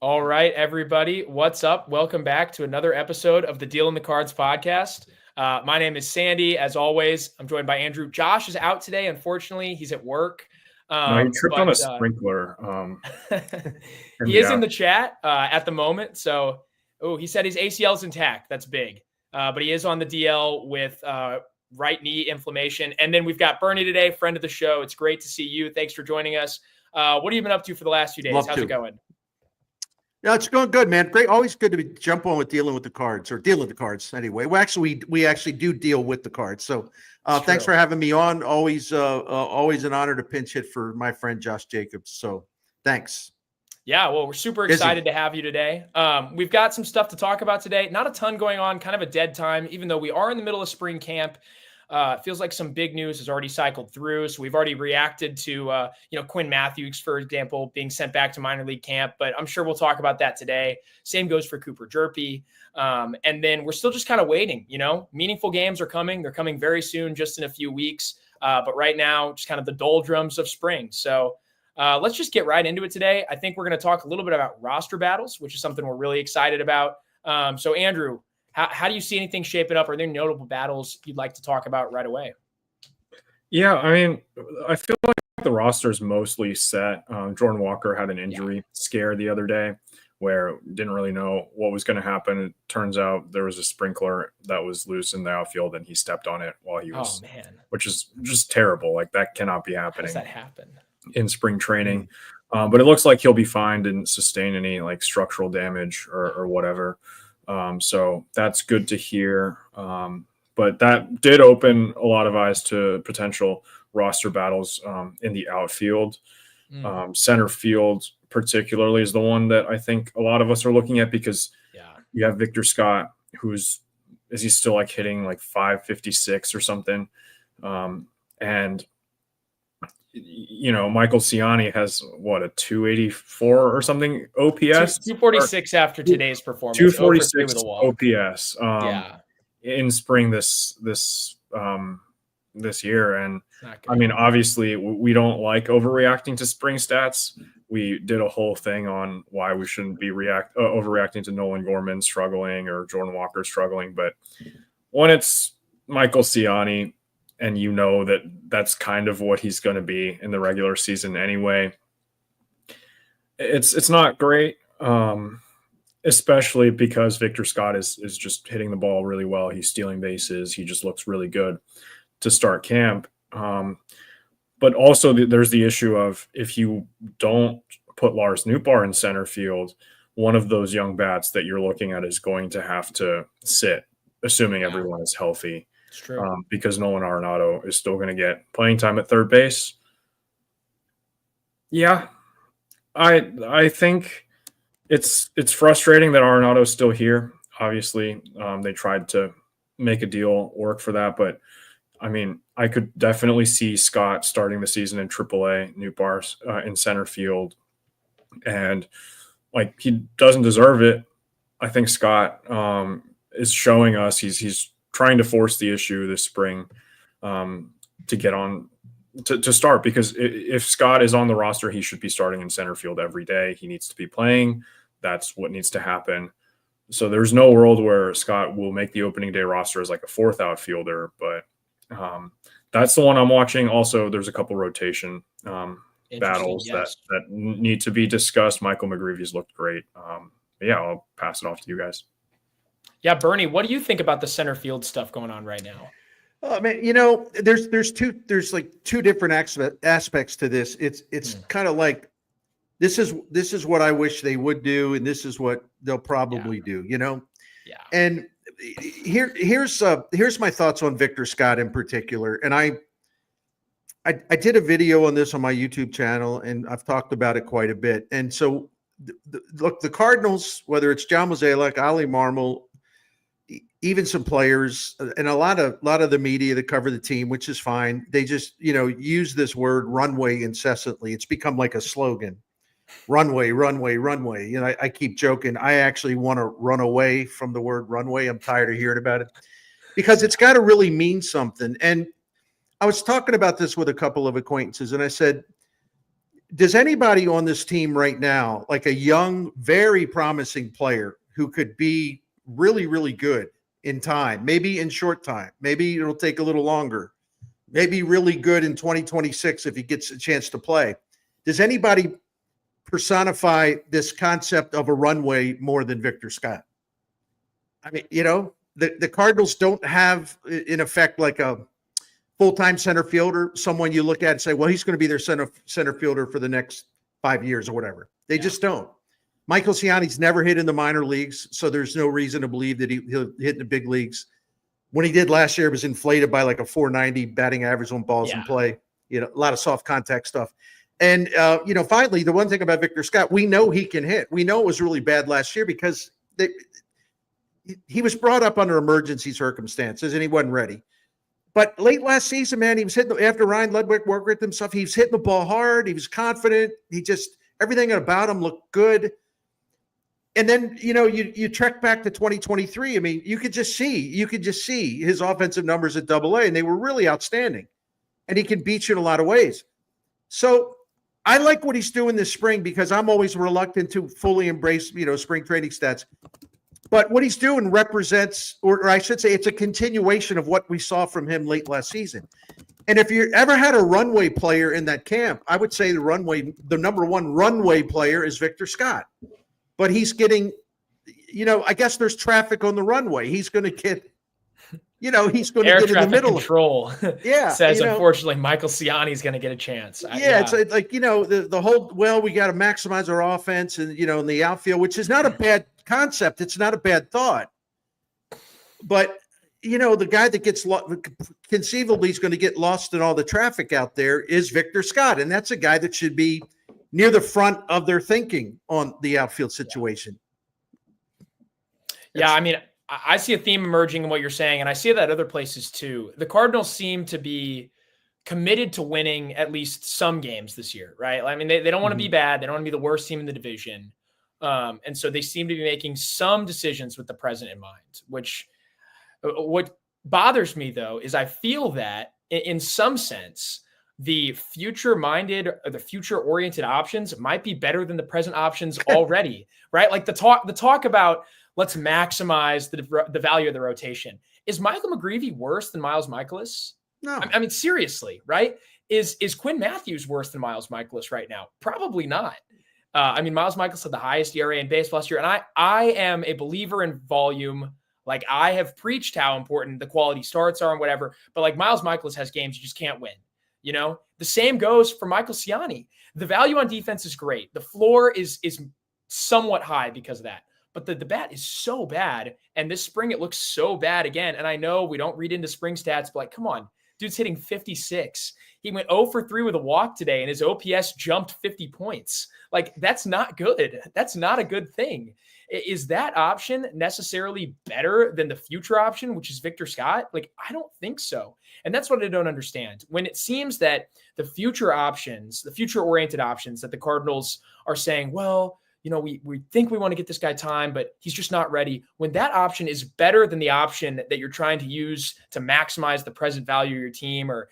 All right, everybody. What's up? Welcome back to another episode of the Deal in the Cards podcast. My name is Sandy. As always, I'm joined by Andrew. Josh is out today. Unfortunately, he's at work. No, he tripped on a But sprinkler. he is in the chat at the moment. So, he said his ACL is intact. That's big. But he is on the DL with right knee inflammation. And then we've got Bernie today, friend of the show. It's great to see you. Thanks for joining us. What have you been up to for the last few days? How's it going? Yeah, it's going good, man. Great. Always good to jump on with dealing with the cards or deal with the cards anyway. We actually do deal with the cards. So thanks for having me on. Always an honor to pinch hit for my friend Josh Jacobs. So thanks. Yeah, well, we're super excited to have you today. We've got some stuff to talk about today. Not a ton going on, kind of a dead time, even though we are in the middle of spring camp. It feels like some big news has already cycled through. So we've already reacted to, Quinn Matthews, for example, being sent back to minor league camp. But I'm sure we'll talk about that today. Same goes for Cooper Jerpy. And then we're still just kind of waiting. Meaningful games are coming. They're coming very soon, just in a few weeks. But right now, just kind of the doldrums of spring. So let's just get right into it today. I think we're going to talk a little bit about roster battles, which is something we're really excited about. So Andrew, how do you see anything shaping up? Are there notable battles you'd like to talk about right away? Yeah, I mean, I feel like the roster is mostly set. Jordan Walker had an injury scare the other day where didn't really know what was going to happen. It turns out there was a sprinkler that was loose in the outfield and he stepped on it while he was, which is just terrible. Like that cannot be happening. How does that happen? In spring training? But it looks like he'll be fine, didn't sustain any like structural damage or whatever. So that's good to hear. But that did open a lot of eyes to potential roster battles in the outfield. Center field particularly is the one that I think a lot of us are looking at because you have Victor Scott, is he still like hitting like 556 or something? And Michael Siani has a 284 or something OPS, 246 after today's performance, 246 OPS in spring this year. And I mean, obviously we don't like overreacting to spring stats. We did a whole thing on why we shouldn't be overreacting to Nolan Gorman struggling or Jordan Walker struggling. But when it's Michael Siani, and that's kind of what he's going to be in the regular season anyway, it's not great, especially because Victor Scott is just hitting the ball really well. He's stealing bases. He just looks really good to start camp. But also there's the issue of if you don't put Lars Nootbaar in center field, one of those young bats that you're looking at is going to have to sit, assuming everyone is healthy. It's true. Because Nolan Arenado is still going to get playing time at third base. Yeah, I think it's frustrating that Arenado is still here. Obviously, they tried to make a deal work for that, but I mean, I could definitely see Scott starting the season in AAA, Nootbaar in center field, and like he doesn't deserve it. I think Scott is showing us he's trying to force the issue this spring to get on to start, because if Scott is on the roster, he should be starting in center field every day. He needs to be playing. That's what needs to happen. So there's no world where Scott will make the opening day roster as like a fourth outfielder, but that's the one I'm watching. Also, there's a couple rotation battles that need to be discussed. Michael McGreevy's looked great. I'll pass it off to you guys. Yeah, Bernie, what do you think about the center field stuff going on right now? I mean, there's like two different aspects to this. It's kind of like this is what I wish they would do, and this is what they'll probably do. Yeah. And here's my thoughts on Victor Scott in particular. And I did a video on this on my YouTube channel, and I've talked about it quite a bit. And so, look, the Cardinals, whether it's John Mozeliak, Ali Marmol, even some players and a lot of the media that cover the team, which is fine. They just, use this word runway incessantly. It's become like a slogan, runway, runway, runway. I keep joking. I actually want to run away from the word runway. I'm tired of hearing about it because it's got to really mean something. And I was talking about this with a couple of acquaintances, and I said, does anybody on this team right now, like a young, very promising player who could be really, really good in time, maybe in short time, maybe it'll take a little longer, maybe really good in 2026 if he gets a chance to play? Does anybody personify this concept of a runway more than Victor Scott? I mean, the Cardinals don't have, in effect, like a full-time center fielder, someone you look at and say, well, he's going to be their center fielder for the next 5 years or whatever. They just don't. Michael Siani's never hit in the minor leagues, so there's no reason to believe that he'll hit in the big leagues. When he did last year, it was inflated by like a 490 batting average on balls in play. A lot of soft contact stuff. And, finally, the one thing about Victor Scott, we know he can hit. We know it was really bad last year because he was brought up under emergency circumstances and he wasn't ready. But late last season, man, he was hitting, after Ryan Ludwig worked with himself, he was hitting the ball hard. He was confident. Everything about him looked good. And then, you trek back to 2023. I mean, you could just see his offensive numbers at AA, and they were really outstanding. And he can beat you in a lot of ways. So I like what he's doing this spring because I'm always reluctant to fully embrace, spring training stats. But what he's doing represents, or I should say, it's a continuation of what we saw from him late last season. And if you ever had a runway player in that camp, I would say the number one runway player is Victor Scott. But he's getting, I guess there's traffic on the runway. He's going to get, he's going to get in the middle. Control says, unfortunately, Michael Siani is going to get a chance. It's like, the whole, we got to maximize our offense and, in the outfield, which is not a bad concept. It's not a bad thought. But, the guy that conceivably is going to get lost in all the traffic out there is Victor Scott. And that's a guy that should be near the front of their thinking on the outfield situation. I mean, I see a theme emerging in what you're saying, and I see that other places too. The Cardinals seem to be committed to winning at least some games this year, right? I mean, they don't want to be bad. They don't want to be the worst team in the division. And so they seem to be making some decisions with the present in mind, what bothers me, though, is I feel that in some sense, the future-minded or the future-oriented options might be better than the present options already, right? Like the talk about let's maximize the value of the rotation. Is Michael McGreevy worse than Miles Michaelis? No. I mean, seriously, right? Is Quinn Matthews worse than Miles Michaelis right now? Probably not. I mean, Miles Michaelis had the highest ERA in baseball last year, and I am a believer in volume. Like, I have preached how important the quality starts are and whatever, but like Miles Michaelis has games you just can't win. The same goes for Michael Siani. The value on defense is great. The floor is somewhat high because of that. But the bat is so bad. And this spring, it looks so bad again. And I know we don't read into spring stats, but like, come on, dude's hitting 56. He went 0 for 3 with a walk today, and his OPS jumped 50 points. Like, that's not good. That's not a good thing. Is that option necessarily better than the future option, which is Victor Scott? Like, I don't think so. And that's what I don't understand. When it seems that the future options, the future-oriented options that the Cardinals are saying, well, we think we want to get this guy time, but he's just not ready. When that option is better than the option that you're trying to use to maximize the present value of your team or,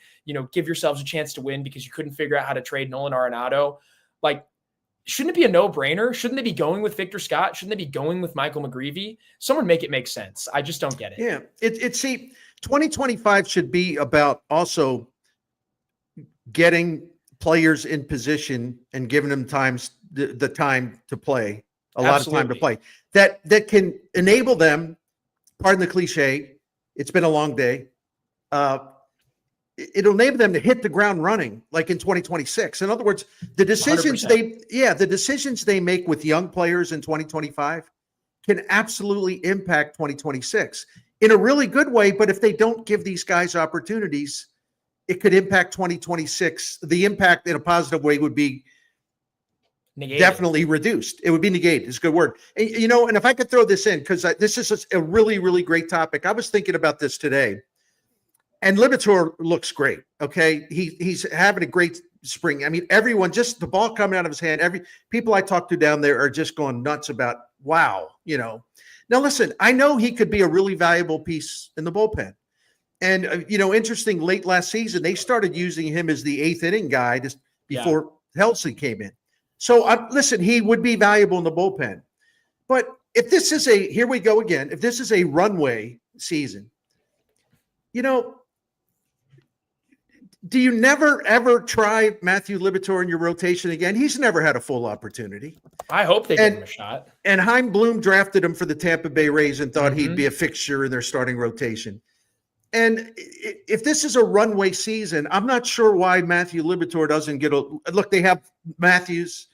give yourselves a chance to win because you couldn't figure out how to trade Nolan Arenado, like, shouldn't it be a no-brainer? Shouldn't they be going with Victor Scott? Shouldn't they be going with Michael McGreevy? Someone make it make sense. I just don't get it. Yeah. See, 2025 should be about also getting players in position and giving them the time to play, a lot of time to play. That can enable them, pardon the cliche, it's been a long day, it'll enable them to hit the ground running like in 2026. In other words, the decisions 100%. They make with young players in 2025 can absolutely impact 2026 in a really good way. But if they don't give these guys opportunities, it could impact 2026. The impact in a positive way would be negated. Definitely reduced. It would be negated. It's a good word. And if I could throw this in, because this is a really, really great topic. I was thinking about this today. And Liberatore looks great. Okay. He's having a great spring. I mean, everyone, just the ball coming out of his hand, people I talk to down there are just going nuts about, wow, Now listen, I know he could be a really valuable piece in the bullpen. And, interesting, late last season, they started using him as the 8th inning guy just before Helsley came in. So listen, he would be valuable in the bullpen. But if this is here we go again, if this is a runway season, do you never, ever try Matthew Liberatore in your rotation again? He's never had a full opportunity. I hope they give him a shot. And Chaim Bloom drafted him for the Tampa Bay Rays and thought he'd be a fixture in their starting rotation. And if this is a runway season, I'm not sure why Matthew Liberatore doesn't get look. They have Matthews,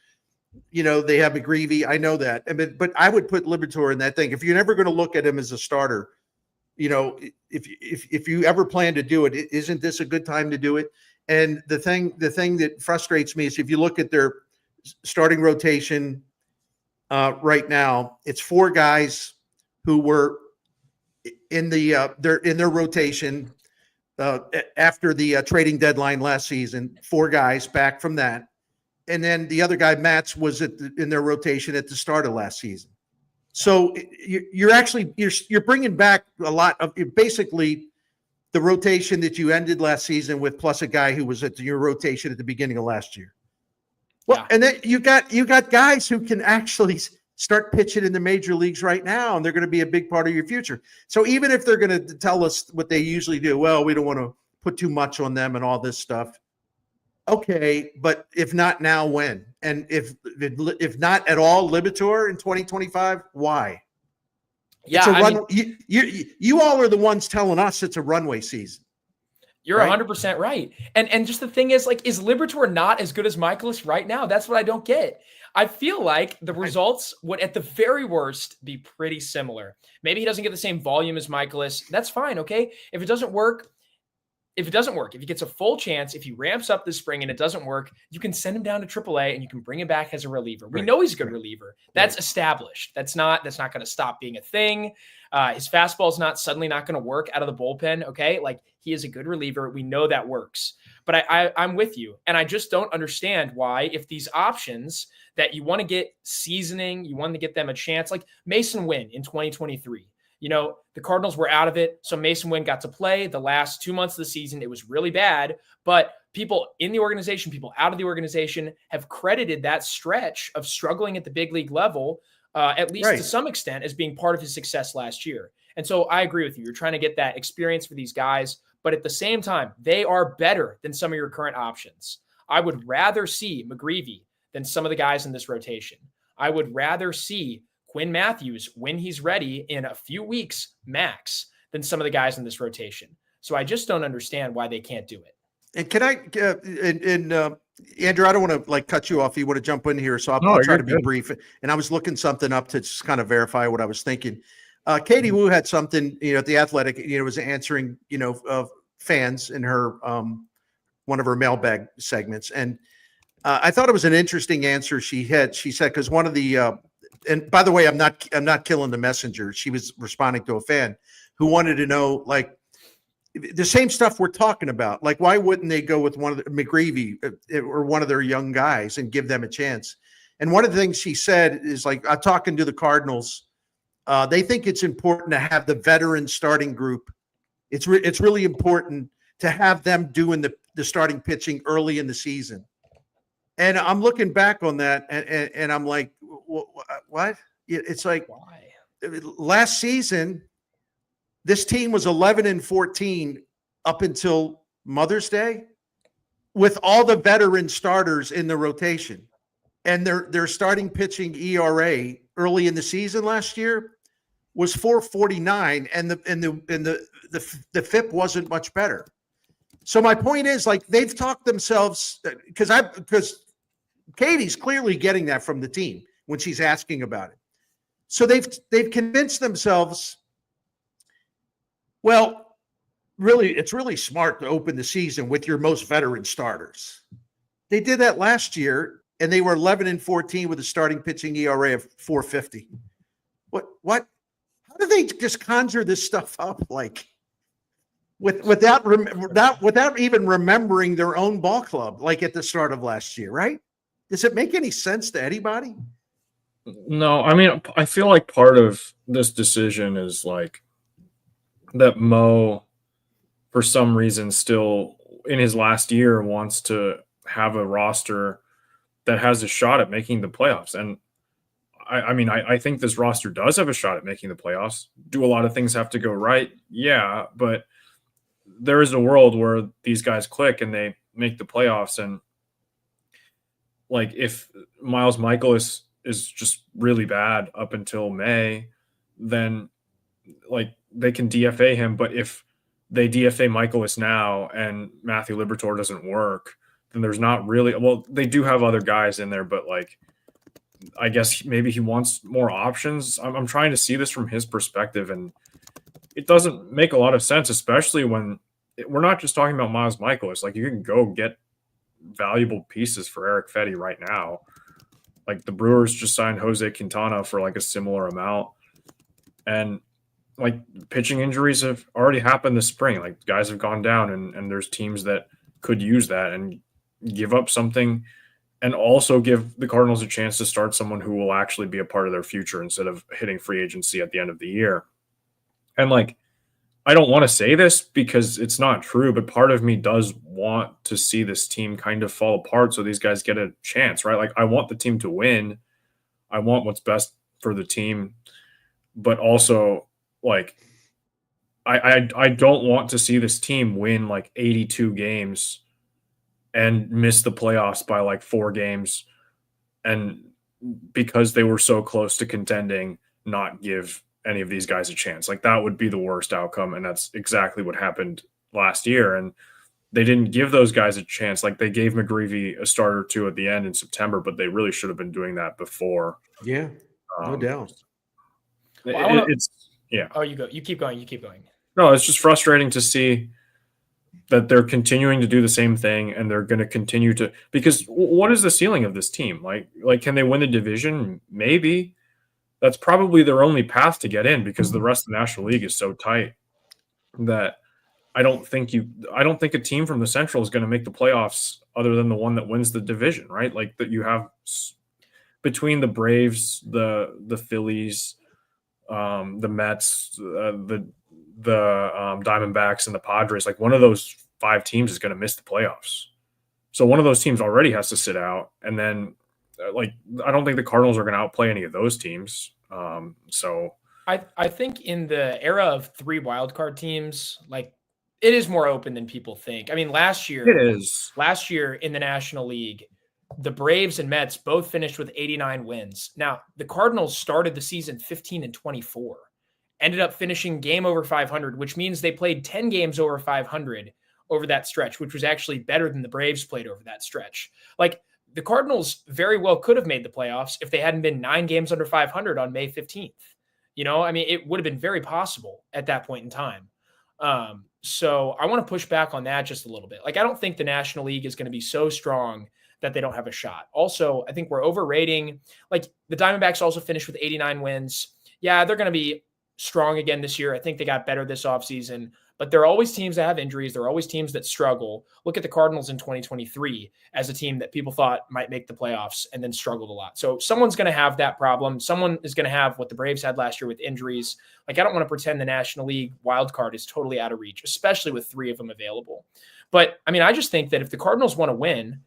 they have McGreevy. I know that, but I would put Liberatore in that thing. If you're never going to look at him as a starter, if you ever plan to do it, isn't this a good time to do it? And the thing that frustrates me is if you look at their starting rotation right now, it's 4 guys who were in their rotation after the trading deadline last season. 4 guys back from that, and then the other guy, Matz, was in their rotation at the start of last season. So you're bringing back a lot of basically the rotation that you ended last season with, plus a guy who was at your rotation at the beginning of last year. Well, and then you got guys who can actually start pitching in the major leagues right now, and they're going to be a big part of your future. So even if they're going to tell us what they usually do, well, we don't want to put too much on them and all this stuff. Okay, but if not now, when? And if not at all, Liberatore in 2025, why? Yeah, you all are the ones telling us it's a runway season. You're 100% right. And just the thing is, is Liberatore not as good as Miklasz right now? That's what I don't get. I feel like the results would, at the very worst, be pretty similar. Maybe he doesn't get the same volume as Miklasz. That's fine, okay? If it doesn't work, if he gets a full chance, if he ramps up this spring and it doesn't work, you can send him down to AAA and you can bring him back as a reliever. We know he's a good reliever. That's established. That's not going to stop being a thing. His fastball is suddenly not going to work out of the bullpen. Okay. He is a good reliever. We know that works, but I'm with you. And I just don't understand why, if these options that you want to get seasoning, you want to get them a chance, like Mason Wynn in 2023. The Cardinals were out of it, so Mason Wynn got to play the last 2 months of the season. It was really bad, but people in the organization, people out of the organization have credited that stretch of struggling at the big league level, at least to some extent, as being part of his success last year. And so I agree with you. You're trying to get that experience for these guys, but at the same time, they are better than some of your current options. I would rather see McGreevy than some of the guys in this rotation. I would rather see Quinn Matthews, when he's ready in a few weeks max, than some of the guys in this rotation. So I just don't understand why they can't do it. And can I, Andrew, I don't want to cut you off. You want to jump in here, so I'll try to be brief. And I was looking something up to just kind of verify what I was thinking. Katie Wu had something, at the Athletic, was answering, of fans in her one of her mailbag segments, and I thought it was an interesting answer she had. She said, because one of the and by the way, I'm not killing the messenger. She was responding to a fan who wanted to know, the same stuff we're talking about. Why wouldn't they go with one of the McGreevy or one of their young guys and give them a chance? And one of the things she said is, I'm talking to the Cardinals. They think it's important to have the veteran starting group. It's really important to have them doing the starting pitching early in the season. And I'm looking back on that, and I'm like, what? It's like, why? Last season, this team was 11-14 up until Mother's Day, with all the veteran starters in the rotation, and their starting pitching ERA early in the season last year was 4.49, and the FIP wasn't much better. So my point is, they've talked themselves, because Katie's clearly getting that from the team when she's asking about it. So they've convinced themselves, well, really, it's really smart to open the season with your most veteran starters. They did that last year, and they were 11-14 with a starting pitching ERA of 4.50. What? How do they just conjure this stuff up without even remembering their own ball club, at the start of last year, right? Does it make any sense to anybody? No, I feel like part of this decision is that Mo, for some reason, still in his last year wants to have a roster that has a shot at making the playoffs. And I think this roster does have a shot at making the playoffs. Do a lot of things have to go right? Yeah, but there is a world where these guys click and they make the playoffs. And like, if Miles Michaelis is just really bad up until May, then like they can DFA him. But if they DFA Michaelis now and Matthew Liberatore doesn't work, then there's not really, well, they do have other guys in there, but like, I guess maybe he wants more options. I'm trying to see this from his perspective, and it doesn't make a lot of sense, especially when we're not just talking about Miles Michaelis. Like, you can go get valuable pieces for Eric Fetty right now. Like, the Brewers just signed Jose Quintana for like a similar amount. And like, pitching injuries have already happened this spring. Like, guys have gone down, and there's teams that could use that and give up something, and also give the Cardinals a chance to start someone who will actually be a part of their future instead of hitting free agency at the end of the year. And like, I don't want to say this because it's not true, but part of me does want to see this team kind of fall apart so these guys get a chance, right? Like, I want the team to win. I want what's best for the team, but also like, I don't want to see this team win like 82 games and miss the playoffs by like 4 games, and because they were so close to contending, not give any of these guys a chance. Like, that would be the worst outcome, and that's exactly what happened last year. And they didn't give those guys a chance. Like, they gave McGreevy a start or 2 at the end in September, but they really should have been doing that before. Yeah, no doubt. It's yeah. Oh, you go. You keep going. You keep going. No, it's just frustrating to see that they're continuing to do the same thing, and they're going to continue to, because what is the ceiling of this team? Like, can they win the division? Maybe. That's probably their only path to get in, because the rest of the National League is so tight that I don't think a team from the Central is going to make the playoffs other than the one that wins the division, right? Like, that you have between the Braves, the Phillies, the Mets, the Diamondbacks, and the Padres. Like, one of those 5 teams is going to miss the playoffs. So one of those teams already has to sit out, and then like, I don't think the Cardinals are going to outplay any of those teams. So I think in the era of 3 wildcard teams, like, it is more open than people think. I mean, last year in the National League, the Braves and Mets both finished with 89 wins. Now, the Cardinals started the season 15-24, ended up finishing game over 500, which means they played 10 games over 500 over that stretch, which was actually better than the Braves played over that stretch. Like, the Cardinals very well could have made the playoffs if they hadn't been 9 games under 500 on May 15th. You know, I mean, it would have been very possible at that point in time. So I want to push back on that just a little bit. Like, I don't think the National League is going to be so strong that they don't have a shot. Also, I think we're overrating. Like, the Diamondbacks also finished with 89 wins. Yeah, they're going to be strong again this year. I think they got better this offseason. But there are always teams that have injuries. There are always teams that struggle. Look at the Cardinals in 2023 as a team that people thought might make the playoffs and then struggled a lot. So someone's going to have that problem. Someone is going to have what the Braves had last year with injuries. Like, I don't want to pretend the National League wild card is totally out of reach, especially with 3 of them available. But I mean, I just think that if the Cardinals want to win,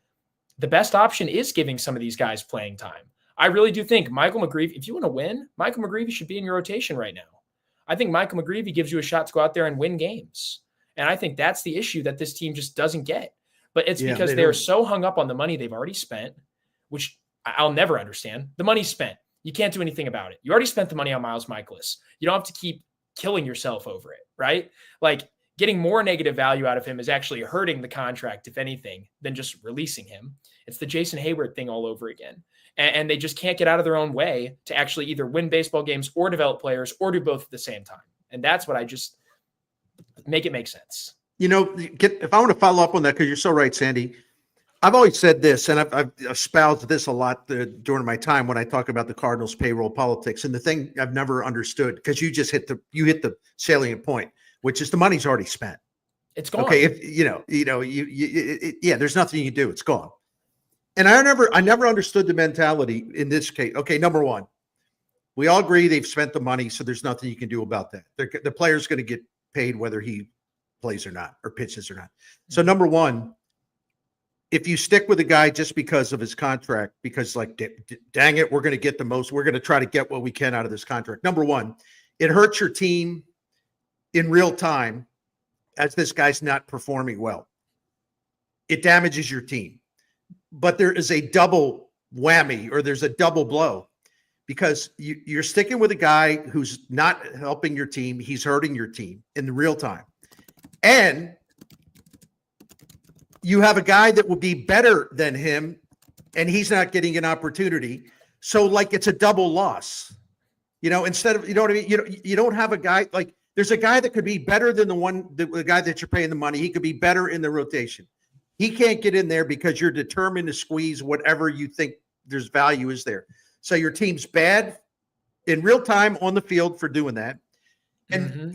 the best option is giving some of these guys playing time. I really do think Michael McGreevy, if you want to win, Michael McGreevy should be in your rotation right now. I think Michael McGreevy gives you a shot to go out there and win games. And I think that's the issue that this team just doesn't get. But it's because they're so hung up on the money they've already spent, which I'll never understand. The money's spent. You can't do anything about it. You already spent the money on Miles Michaelis. You don't have to keep killing yourself over it, right? Like, getting more negative value out of him is actually hurting the contract, if anything, than just releasing him. It's the Jason Hayward thing all over again. And they just can't get out of their own way to actually either win baseball games or develop players or do both at the same time. And that's what I just make it make sense. You know, if I want to follow up on that, because you're so right, Sandy, I've always said this, and I've espoused this a lot during my time when I talk about the Cardinals payroll politics. And the thing I've never understood, because you just hit the salient point, which is the money's already spent. It's gone. Okay, if yeah, there's nothing you can do. It's gone. And I never understood the mentality in this case. Okay, number one, we all agree they've spent the money, so there's nothing you can do about that. The player's going to get paid whether he plays or not, or pitches or not. So number one, if you stick with a guy just because of his contract, because like, dang it, we're going to get the most, we're going to try to get what we can out of this contract. Number one, it hurts your team in real time as this guy's not performing well. It damages your team. But there is a double whammy, or there's a double blow, because you're sticking with a guy who's not helping your team. He's hurting your team in real time. And you have a guy that will be better than him, and he's not getting an opportunity. So like, it's a double loss, instead of, you know what I mean? You don't have a guy like, there's a guy that could be better than the guy that you're paying the money. He could be better in the rotation. He can't get in there because you're determined to squeeze whatever you think there's value is there. So your team's bad in real time on the field for doing that. And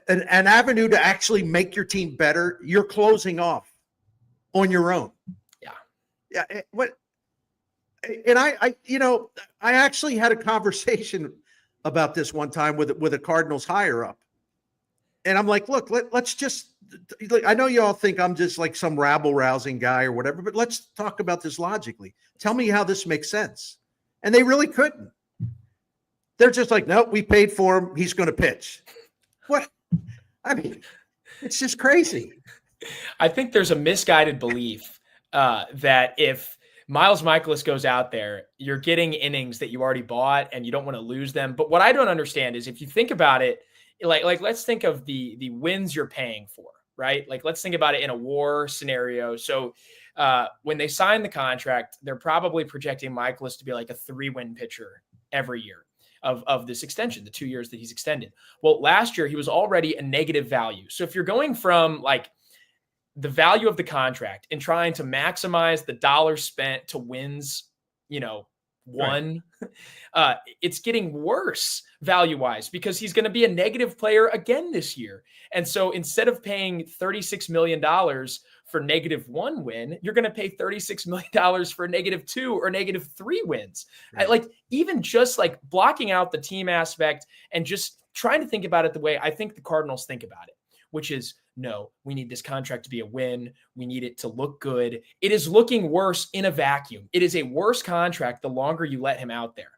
an avenue to actually make your team better, you're closing off on your own. Yeah. And I actually had a conversation about this one time with a Cardinals higher up. And I'm like, look, let's just, I know you all think I'm just like some rabble rousing guy or whatever, but let's talk about this logically. Tell me how this makes sense. And they really couldn't. They're just like, no, we paid for him. He's going to pitch. What? I mean, it's just crazy. I think there's a misguided belief that if Miles Michaelis goes out there, you're getting innings that you already bought and you don't want to lose them. But what I don't understand is, if you think about it, like let's think of the wins you're paying for, right? Like, let's think about it in a WAR scenario. So when they sign the contract, they're probably projecting Michaelis to be like a 3-win pitcher every year of this extension, the 2 years that he's extended. Well, last year he was already a negative value. So if you're going from like the value of the contract and trying to maximize the dollars spent to wins, one, right. It's getting worse value-wise, because he's going to be a negative player again this year. And so instead of paying $36 million for -1 win, you're going to pay $36 million for -2 or -3 wins. Right. Like, even just like blocking out the team aspect and just trying to think about it the way I think the Cardinals think about it, which is, no, we need this contract to be a win. We need it to look good. It is looking worse in a vacuum. It is a worse contract the longer you let him out there.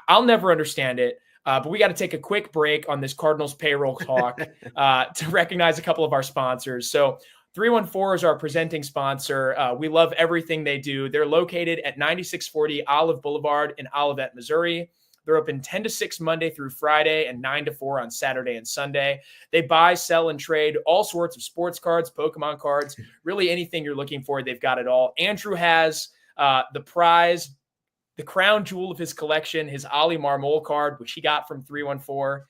I'll never understand it, but we got to take a quick break on this Cardinals payroll talk to recognize a couple of our sponsors. So 314 is our presenting sponsor. We love everything they do. They're located at 9640 Olive Boulevard in Olivet, Missouri. They're open 10 to 6 Monday through Friday and 9 to 4 on Saturday and Sunday. They buy, sell, and trade all sorts of sports cards, Pokemon cards, really anything you're looking for. They've got it all. Andrew has the prize, the crown jewel of his collection, his Ali Marmol card, which he got from 314.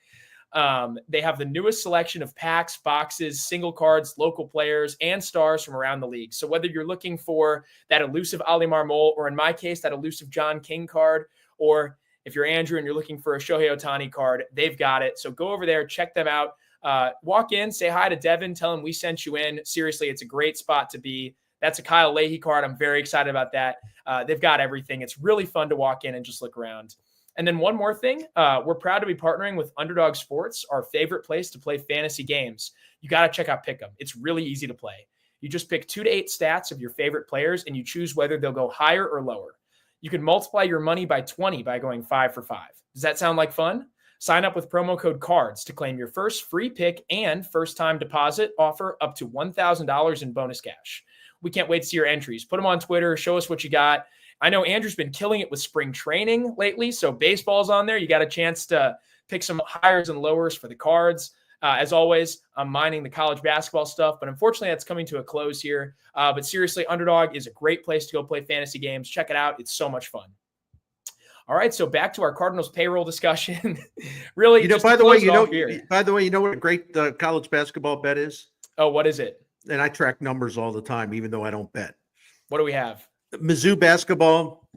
They have the newest selection of packs, boxes, single cards, local players, and stars from around the league. So whether you're looking for that elusive Ali Marmol, or in my case, that elusive John King card, or if you're Andrew and you're looking for a Shohei Ohtani card, they've got it. So go over there, check them out. Walk in, say hi to Devin, tell him we sent you in. Seriously, it's a great spot to be. That's a Kyle Leahy card. I'm very excited about that. They've got everything. It's really fun to walk in and just look around. And then one more thing, we're proud to be partnering with Underdog Sports, our favorite place to play fantasy games. You got to check out Pick'em. It's really easy to play. You just pick 2 to 8 stats of your favorite players, and you choose whether they'll go higher or lower. You can multiply your money by 20 by going 5 for 5. Does that sound like fun? Sign up with promo code CARDS to claim your first free pick and first-time deposit offer up to $1,000 in bonus cash. We can't wait to see your entries. Put them on Twitter. Show us what you got. I know Andrew's been killing it with spring training lately, so baseball's on there. You got a chance to pick some highers and lowers for the cards. As always, I'm mining the college basketball stuff, but unfortunately that's coming to a close here. But seriously, Underdog is a great place to go play fantasy games. Check it out. It's so much fun. All right, so back to our Cardinals payroll discussion. Really, by the way, you know what a great college basketball bet is? Oh, what is it? And I track numbers all the time, even though I don't bet. What do we have? Mizzou basketball,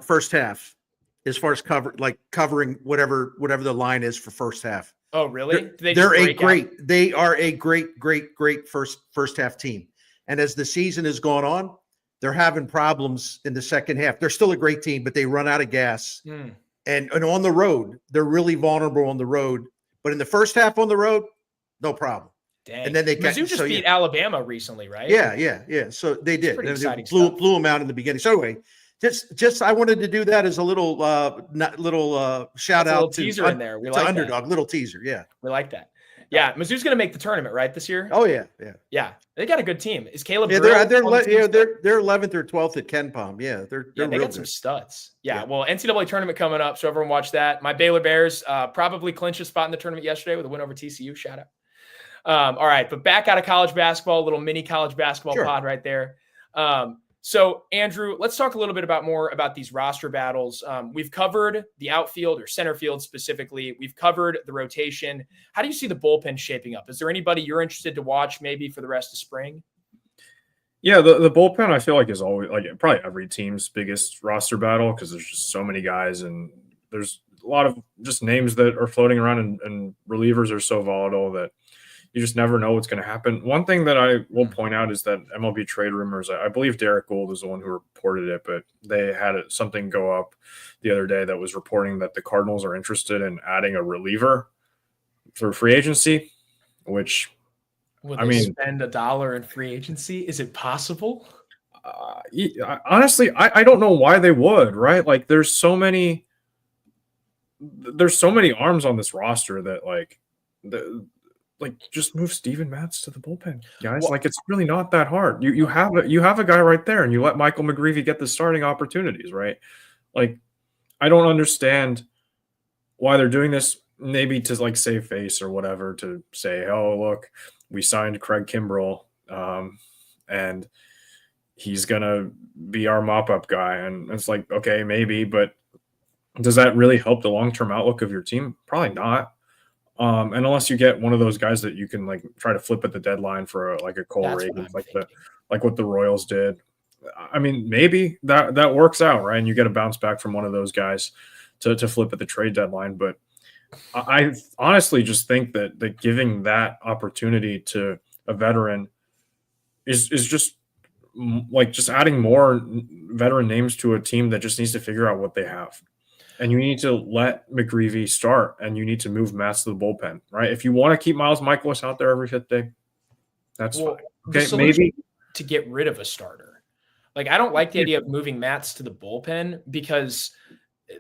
first half, as far as covering whatever the line is for first half. Oh, really? They are a great first half team. And as the season has gone on, they're having problems in the second half. They're still a great team, but they run out of gas. And on the road, they're really vulnerable on the road. But in the first half on the road, no problem. Dang. And then they Mizzou just beat Alabama recently, right? Yeah. So they did. Pretty exciting blew stuff. them out in the beginning. So anyway, just I wanted to do that as a little shout out little to teaser in there. We like underdog, little teaser. Yeah, we like that. Yeah, Mizzou's going to make the tournament, right, this year? Oh yeah. They got a good team. Is Caleb? Yeah, Grill they're 11th or 12th at Ken Palm. Yeah, they got real some good. studs. Yeah, well, NCAA tournament coming up, so everyone watch that. My Baylor Bears probably clinched a spot in the tournament yesterday with a win over TCU. Shout out. All right, but back out of college basketball, a little mini college basketball pod right there. So Andrew, let's talk a little bit more about these roster battles. We've covered the outfield or center field specifically. We've covered the rotation. How do you see the bullpen shaping up? Is there anybody you're interested to watch maybe for the rest of spring? Yeah, the bullpen I feel like is always like probably every team's biggest roster battle because there's just so many guys and there's a lot of just names that are floating around and relievers are so volatile that you just never know what's going to happen. One thing that I will point out is that MLB trade rumors, I believe Derek Gould is the one who reported it, but they had something go up the other day that was reporting that the Cardinals are interested in adding a reliever for free agency, which Will they spend $1 in free agency? Is it possible? Honestly, I don't know why they would, right? Like there's so many arms on this roster that just move Steven Matz to the bullpen, guys. Well, it's really not that hard. You have a guy right there, and you let Michael McGreevy get the starting opportunities, right? Like, I don't understand why they're doing this. Maybe to save face or whatever, to say, oh look, we signed Craig Kimbrell, and he's gonna be our mop-up guy, and it's like, okay, maybe, but does that really help the long-term outlook of your team? Probably not. And unless you get one of those guys that you can try to flip at the deadline for a Cole Reagan, like what the Royals did. I mean, maybe that works out, right? And you get a bounce back from one of those guys to flip at the trade deadline. But I honestly just think that giving that opportunity to a veteran is just adding more veteran names to a team that just needs to figure out what they have. And you need to let McGreevy start, and you need to move Matz to the bullpen, right? If you want to keep Miles Michaelis out there every fifth day, that's fine. Okay, maybe to get rid of a starter. I don't like the idea of moving Matz to the bullpen because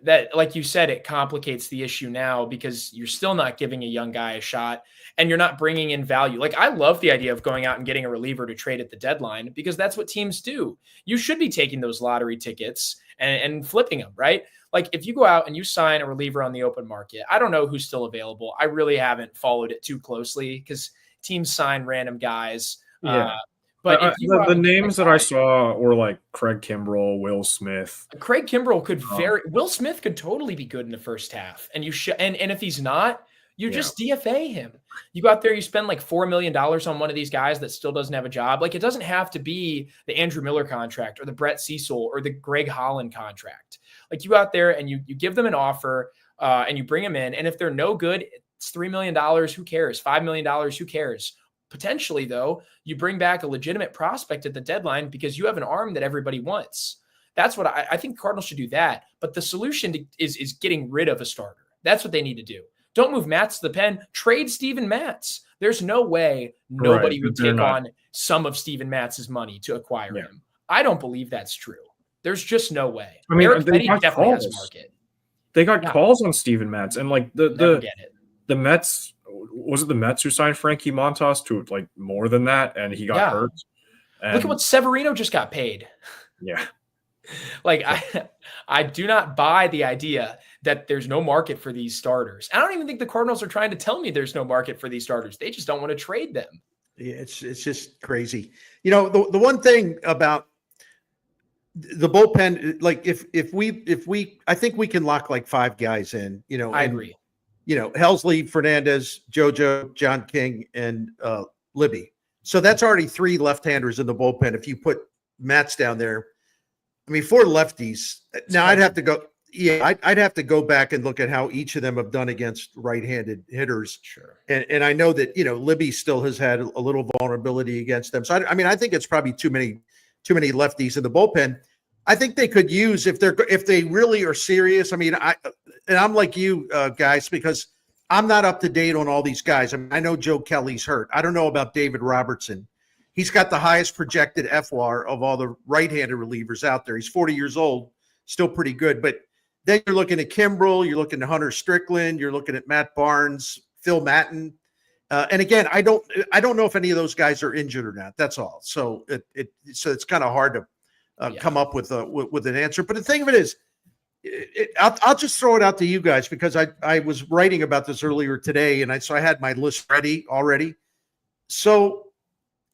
that, like you said, it complicates the issue now because you're still not giving a young guy a shot and you're not bringing in value. I love the idea of going out and getting a reliever to trade at the deadline because that's what teams do. You should be taking those lottery tickets and flipping them, right? If you go out and you sign a reliever on the open market, I don't know who's still available. I really haven't followed it too closely because teams sign random guys. Yeah. But the names that I saw were Craig Kimbrell, Will Smith. Craig Kimbrell could Will Smith could totally be good in the first half. And you should, and if he's not, you just DFA him. You go out there, you spend $4 million on one of these guys that still doesn't have a job. It doesn't have to be the Andrew Miller contract or the Brett Cecil or the Greg Holland contract. You go out there and you give them an offer and you bring them in. And if they're no good, it's $3 million. Who cares? $5 million. Who cares? Potentially, though, you bring back a legitimate prospect at the deadline because you have an arm that everybody wants. That's what I think Cardinals should do that. But the solution is getting rid of a starter. That's what they need to do. Don't move Matz to the pen. Trade Steven Matz. There's no way nobody would take on some of Steven Matz's money to acquire him. I don't believe that's true. There's just no way. I mean, Eric Petty definitely has market. They got calls on Steven Matz, and the Mets. Was it the Mets who signed Frankie Montas to more than that, and he got hurt? And look at what Severino just got paid. Yeah. I do not buy the idea that there's no market for these starters. I don't even think the Cardinals are trying to tell me there's no market for these starters. They just don't want to trade them. Yeah, it's just crazy. The one thing about the bullpen, if we I think we can lock 5 guys in, I agree. Helsley, Fernandez, JoJo, John King, and Libby. So that's already 3 left-handers in the bullpen. If you put Matz down there, 4 lefties. Now I'd have to go. Yeah, I'd have to go back and look at how each of them have done against right-handed hitters. Sure. And I know that Libby still has had a little vulnerability against them. So I think it's probably too many lefties in the bullpen. I think they could use if they really are serious. I'm like you guys, because I'm not up to date on all these guys. I mean, I know Joe Kelly's hurt. I don't know about David Robertson. He's got the highest projected FWAR of all the right-handed relievers out there. He's 40 years old, still pretty good. But then you're looking at Kimbrel, you're looking at Hunter Strickland, you're looking at Matt Barnes, Phil Matten. And again, I don't know if any of those guys are injured or not. That's all. So it's kind of hard to come up with an answer. But the thing of it is, I'll just throw it out to you guys because I was writing about this earlier today, and I had my list ready already. So,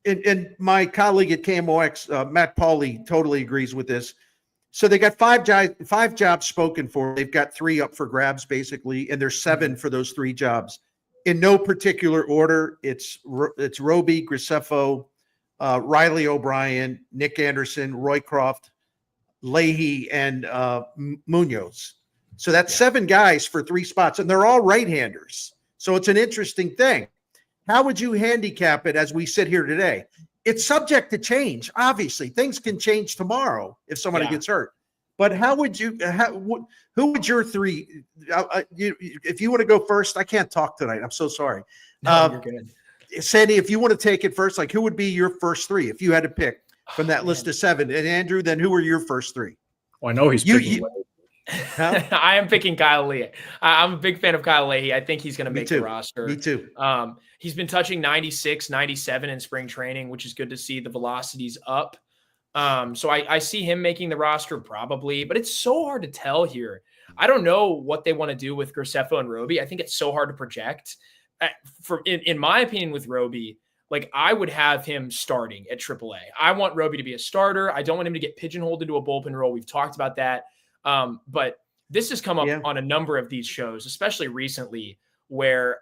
and my colleague at KMOX, Matt Pauley, totally agrees with this. So they got five jobs spoken for. They've got 3 up for grabs basically, and there's 7 for those 3 jobs. In no particular order, it's Roby, Graceffo, Riley O'Brien, Nick Anderson, Roycroft, Leahy, and Munoz. So that's 7 guys for 3 spots, and they're all right-handers. So it's an interesting thing. How would you handicap it as we sit here today? It's subject to change. Obviously, things can change tomorrow if somebody gets hurt. But how would you? Who would your 3? If you want to go first, I can't talk tonight. I'm so sorry. No, you're good. Sandy, if you want to take it first, like who would be your first 3 if you had to pick from that list of 7? And Andrew, then who are your first 3? Well, I know he's picking. I am picking Kyle Leahy. I'm a big fan of Kyle Leahy. I think he's going to make the roster. Me too. He's been touching 96, 97 in spring training, which is good to see. The velocity's up. So I see him making the roster probably, but it's so hard to tell here. I don't know what they want to do with Graceffo and Roby. I think it's so hard to project. In my opinion, with Roby, like I would have him starting at AAA. I want Roby to be a starter. I don't want him to get pigeonholed into a bullpen role. We've talked about that. But this has come up on a number of these shows, especially recently, where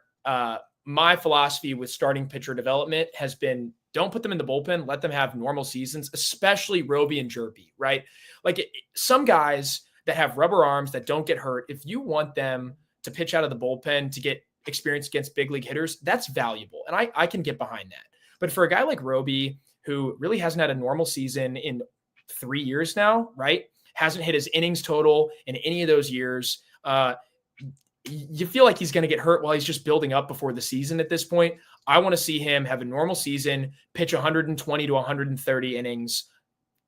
my philosophy with starting pitcher development has been don't put them in the bullpen, let them have normal seasons, especially Roby and Jerpy, right? Like some guys that have rubber arms that don't get hurt, if you want them to pitch out of the bullpen to get experience against big league hitters, that's valuable. And I can get behind that. But for a guy like Roby, who really hasn't had a normal season in 3 years now, right? Hasn't hit his innings total in any of those years. You feel like he's going to get hurt while he's just building up before the season at this point. I want to see him have a normal season, pitch 120 to 130 innings,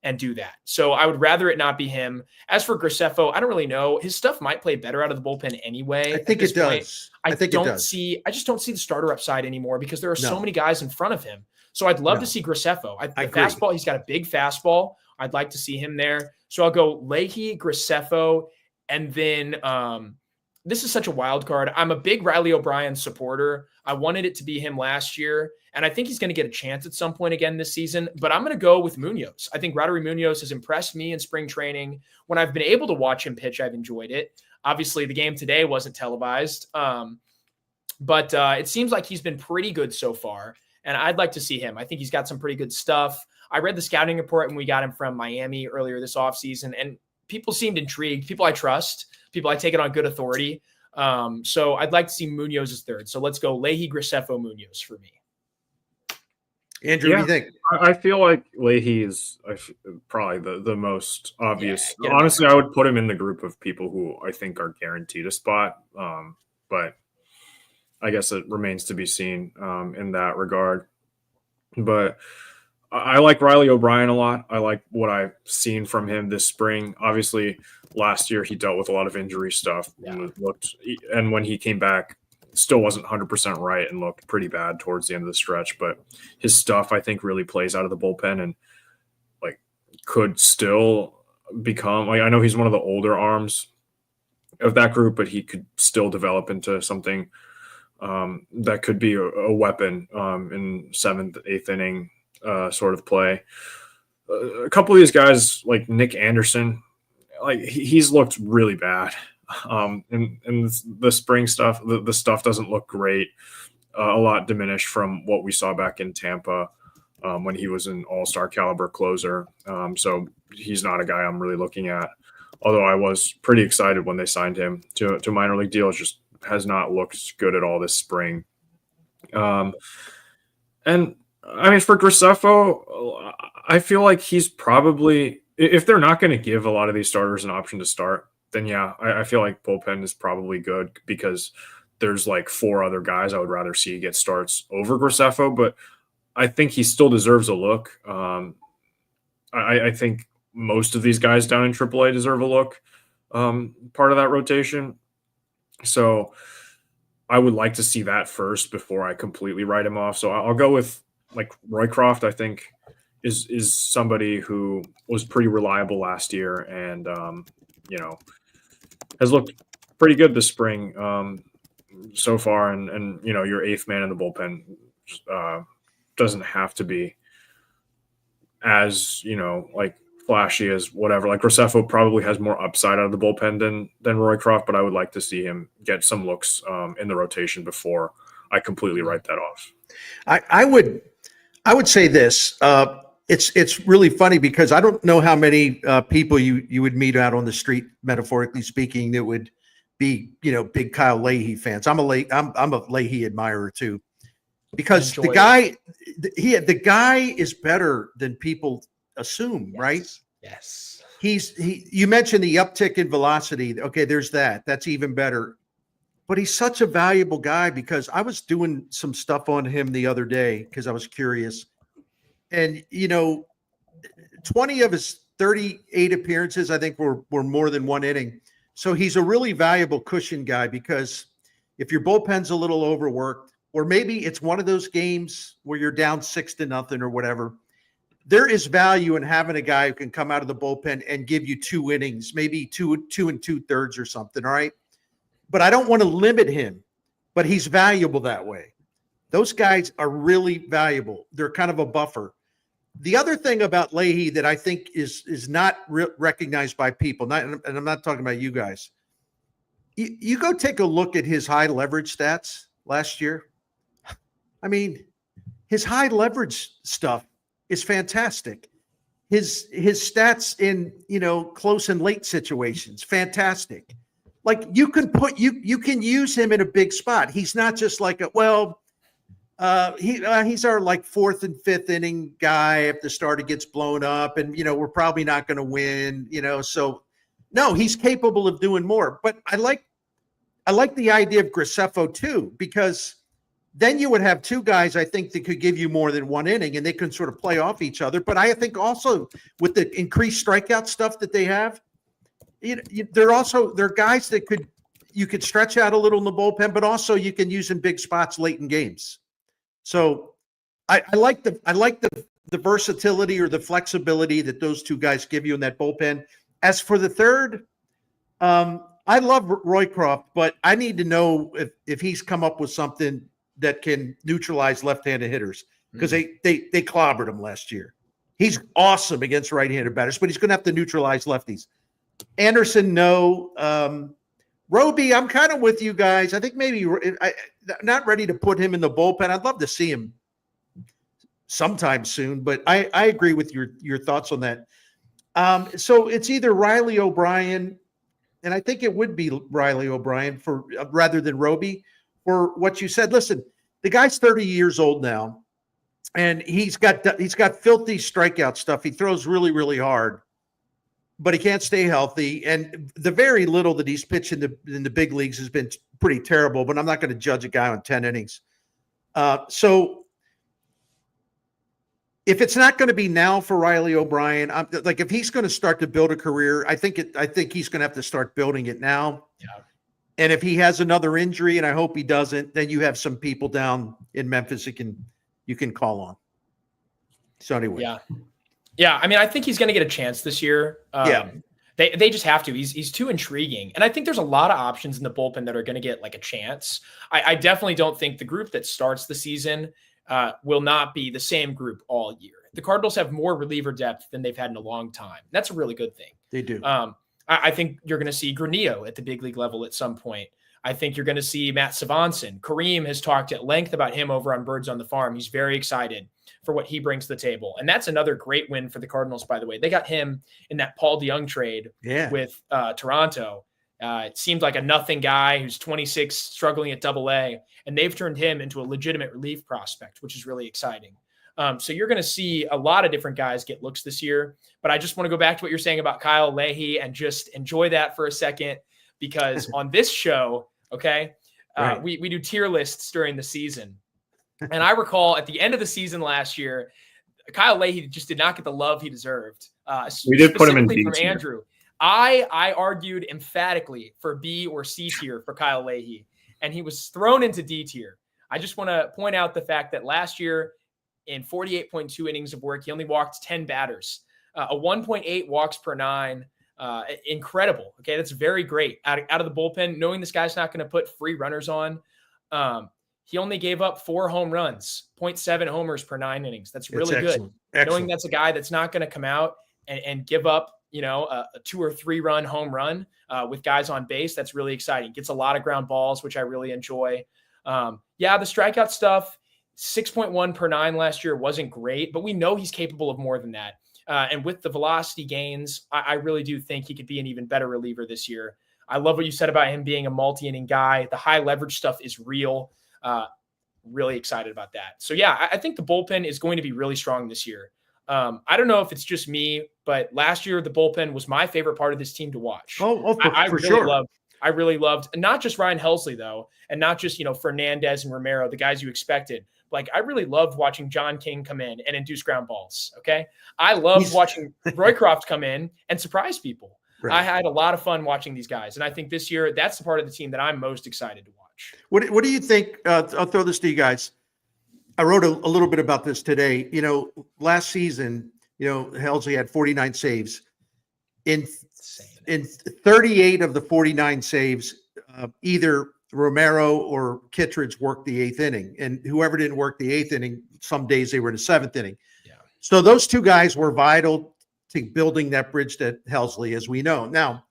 and do that. So I would rather it not be him. As for Graceffo, I don't really know. His stuff might play better out of the bullpen anyway. I think it does. I just don't see the starter upside anymore because there are so many guys in front of him. So I'd love to see Graceffo. The fastball, he's got a big fastball. I'd like to see him there. So I'll go Leahy, Graceffo, and then this is such a wild card. I'm a big Riley O'Brien supporter. I wanted it to be him last year, and I think he's going to get a chance at some point again this season, but I'm going to go with Munoz. I think Roddery Munoz has impressed me in spring training. When I've been able to watch him pitch, I've enjoyed it. Obviously, the game today wasn't televised, but it seems like he's been pretty good so far, and I'd like to see him. I think he's got some pretty good stuff. I read the scouting report when we got him from Miami earlier this offseason, and people seemed intrigued. People I trust, people I take it on good authority. So I'd like to see Munoz as 3rd. So let's go Leahy, Graceffo, Munoz for me. Andrew, what do you think? I feel like Leahy is probably the most obvious. Honestly, I would put him in the group of people who I think are guaranteed a spot. But I guess it remains to be seen in that regard. But I like Riley O'Brien a lot. I like what I've seen from him this spring. Obviously, last year he dealt with a lot of injury stuff and when he came back, still wasn't 100% right and looked pretty bad towards the end of the stretch. But his stuff, I think, really plays out of the bullpen and like could still become. Like I know he's one of the older arms of that group, but he could still develop into something that could be a weapon in 7th, 8th inning. Sort of play. A couple of these guys, like Nick Anderson, like he's looked really bad. And the spring stuff, the stuff doesn't look great. A lot diminished from what we saw back in Tampa when he was an all-star caliber closer. So he's not a guy I'm really looking at. Although I was pretty excited when they signed him to a minor league deal. It just has not looked good at all this spring. And I mean, for Graceffo, I feel like he's probably, if they're not going to give a lot of these starters an option to start, then I feel like bullpen is probably good because there's like 4 other guys I would rather see get starts over Graceffo, but I think he still deserves a look. I think most of these guys down in AAA deserve a look, part of that rotation. So I would like to see that first before I completely write him off. So I'll go with like Roycroft. I think is somebody who was pretty reliable last year and has looked pretty good this spring so far. And your 8th man in the bullpen doesn't have to be as like flashy as whatever. Like Graceffo probably has more upside out of the bullpen than Roycroft, but I would like to see him get some looks in the rotation before I completely write that off. I would say this. It's really funny because I don't know how many people you would meet out on the street, metaphorically speaking, that would be big Kyle Leahy fans. I'm a Leahy admirer too, because the guy is better than people assume, yes. right? Yes. You mentioned the uptick in velocity. Okay, there's that. That's even better. But he's such a valuable guy because I was doing some stuff on him the other day because I was curious. And 20 of his 38 appearances, I think, were more than 1 inning. So he's a really valuable cushion guy because if your bullpen's a little overworked, or maybe it's one of those games where you're down 6-0 or whatever, there is value in having a guy who can come out of the bullpen and give you 2 innings, maybe two and 2/3 or something. All right. But I don't want to limit him, but he's valuable that way. Those guys are really valuable. They're kind of a buffer. The other thing about Leahy that I think is not recognized by people, and I'm not talking about you guys. You go take a look at his high leverage stats last year. I mean, his high leverage stuff is fantastic. His stats in close and late situations, fantastic. Like you can use him in a big spot. He's not just like he's our like 4th and 5th inning guy if the starter gets blown up and we're probably not going to win. So no, he's capable of doing more. But I like the idea of Graceffo too, because then you would have 2 guys, I think, that could give you more than 1 inning and they can sort of play off each other. But I think also with the increased strikeout stuff that they have, they're guys that you could stretch out a little in the bullpen, but also you can use in big spots late in games. So I like the versatility or the flexibility that those 2 guys give you in that bullpen. As for the third, I love Roycroft, but I need to know if he's come up with something that can neutralize left-handed hitters because they clobbered him last year. He's awesome against right-handed batters, but he's going to have to neutralize lefties. Anderson, no. Roby, I'm kind of with you guys. I think maybe I'm not ready to put him in the bullpen. I'd love to see him sometime soon, but I agree with your thoughts on that. So it's either Riley O'Brien, and I think it would be Riley O'Brien rather than Roby, for what you said. Listen, the guy's 30 years old now, and he's got filthy strikeout stuff. He throws really, really hard, but he can't stay healthy. And the very little that he's pitched in the big leagues has been pretty terrible, but I'm not going to judge a guy on 10 innings. So if it's not going to be now for Riley O'Brien, if he's going to start to build a career, I think he's going to have to start building it now. Yeah. And if he has another injury, and I hope he doesn't, then you have some people down in Memphis you can call on. So anyway. Yeah. I mean, I think he's going to get a chance this year. They just have to. He's too intriguing. And I think there's a lot of options in the bullpen that are going to get like a chance. I definitely don't think the group that starts the season will not be the same group all year. The Cardinals have more reliever depth than they've had in a long time. That's a really good thing. They do. I think you're going to see Granillo at the big league level at some point. I think you're going to see Matt Savanson. Kareem has talked at length about him over on Birds on the Farm. He's very excited for what he brings to the table. And that's another great win for the Cardinals, by the way. They got him in that Paul DeYoung trade with Toronto. It seemed like a nothing guy who's 26, struggling at AA, and they've turned him into a legitimate relief prospect, which is really exciting. So you're going to see a lot of different guys get looks this year, but I just want to go back to what you're saying about Kyle Leahy and just enjoy that for a second, because on this show, okay, Right. We do tier lists during the season. And I recall at the end of the season last year, Kyle Leahy just did not get the love he deserved. We did put him in specifically D from tier. Andrew. I argued emphatically for B or C tier for Kyle Leahy, and he was thrown into D tier. I just want to point out the fact that last year, in 48.2 innings of work, he only walked 10 batters, a 1.8 walks per 9. Incredible. Okay, that's very great. Out of the bullpen, knowing this guy's not going to put free runners on. He only gave up 4 home runs, 0.7 homers per 9 innings. That's really good. Excellent. Knowing that's a guy that's not going to come out and give up, a 2 or 3 run home run with guys on base. That's really exciting. Gets a lot of ground balls, which I really enjoy. The strikeout stuff, 6.1 per 9 last year wasn't great, but we know he's capable of more than that. And with the velocity gains, I really do think he could be an even better reliever this year. I love what you said about him being a multi-inning guy. The high leverage stuff is real. Really excited about that. So I think the bullpen is going to be really strong this year. I don't know if it's just me, but last year the bullpen was my favorite part of this team to watch. I really loved not just Ryan Helsley though, and not just Fernandez and Romero, the guys you expected. Like I really loved watching John King come in and induce ground balls. Okay, I loved watching Roycroft come in and surprise people. Right. I had a lot of fun watching these guys, and I think this year that's the part of the team that I'm most excited to watch. What do you think? I'll throw this to you guys. I wrote a little bit about this today. Last season, Helsley had 49 saves. In 38 of the 49 saves, either Romero or Kittredge worked the 8th inning, and whoever didn't work the 8th inning, some days they were in the 7th inning. Yeah. So those two guys were vital to building that bridge to Helsley, as we know. Now,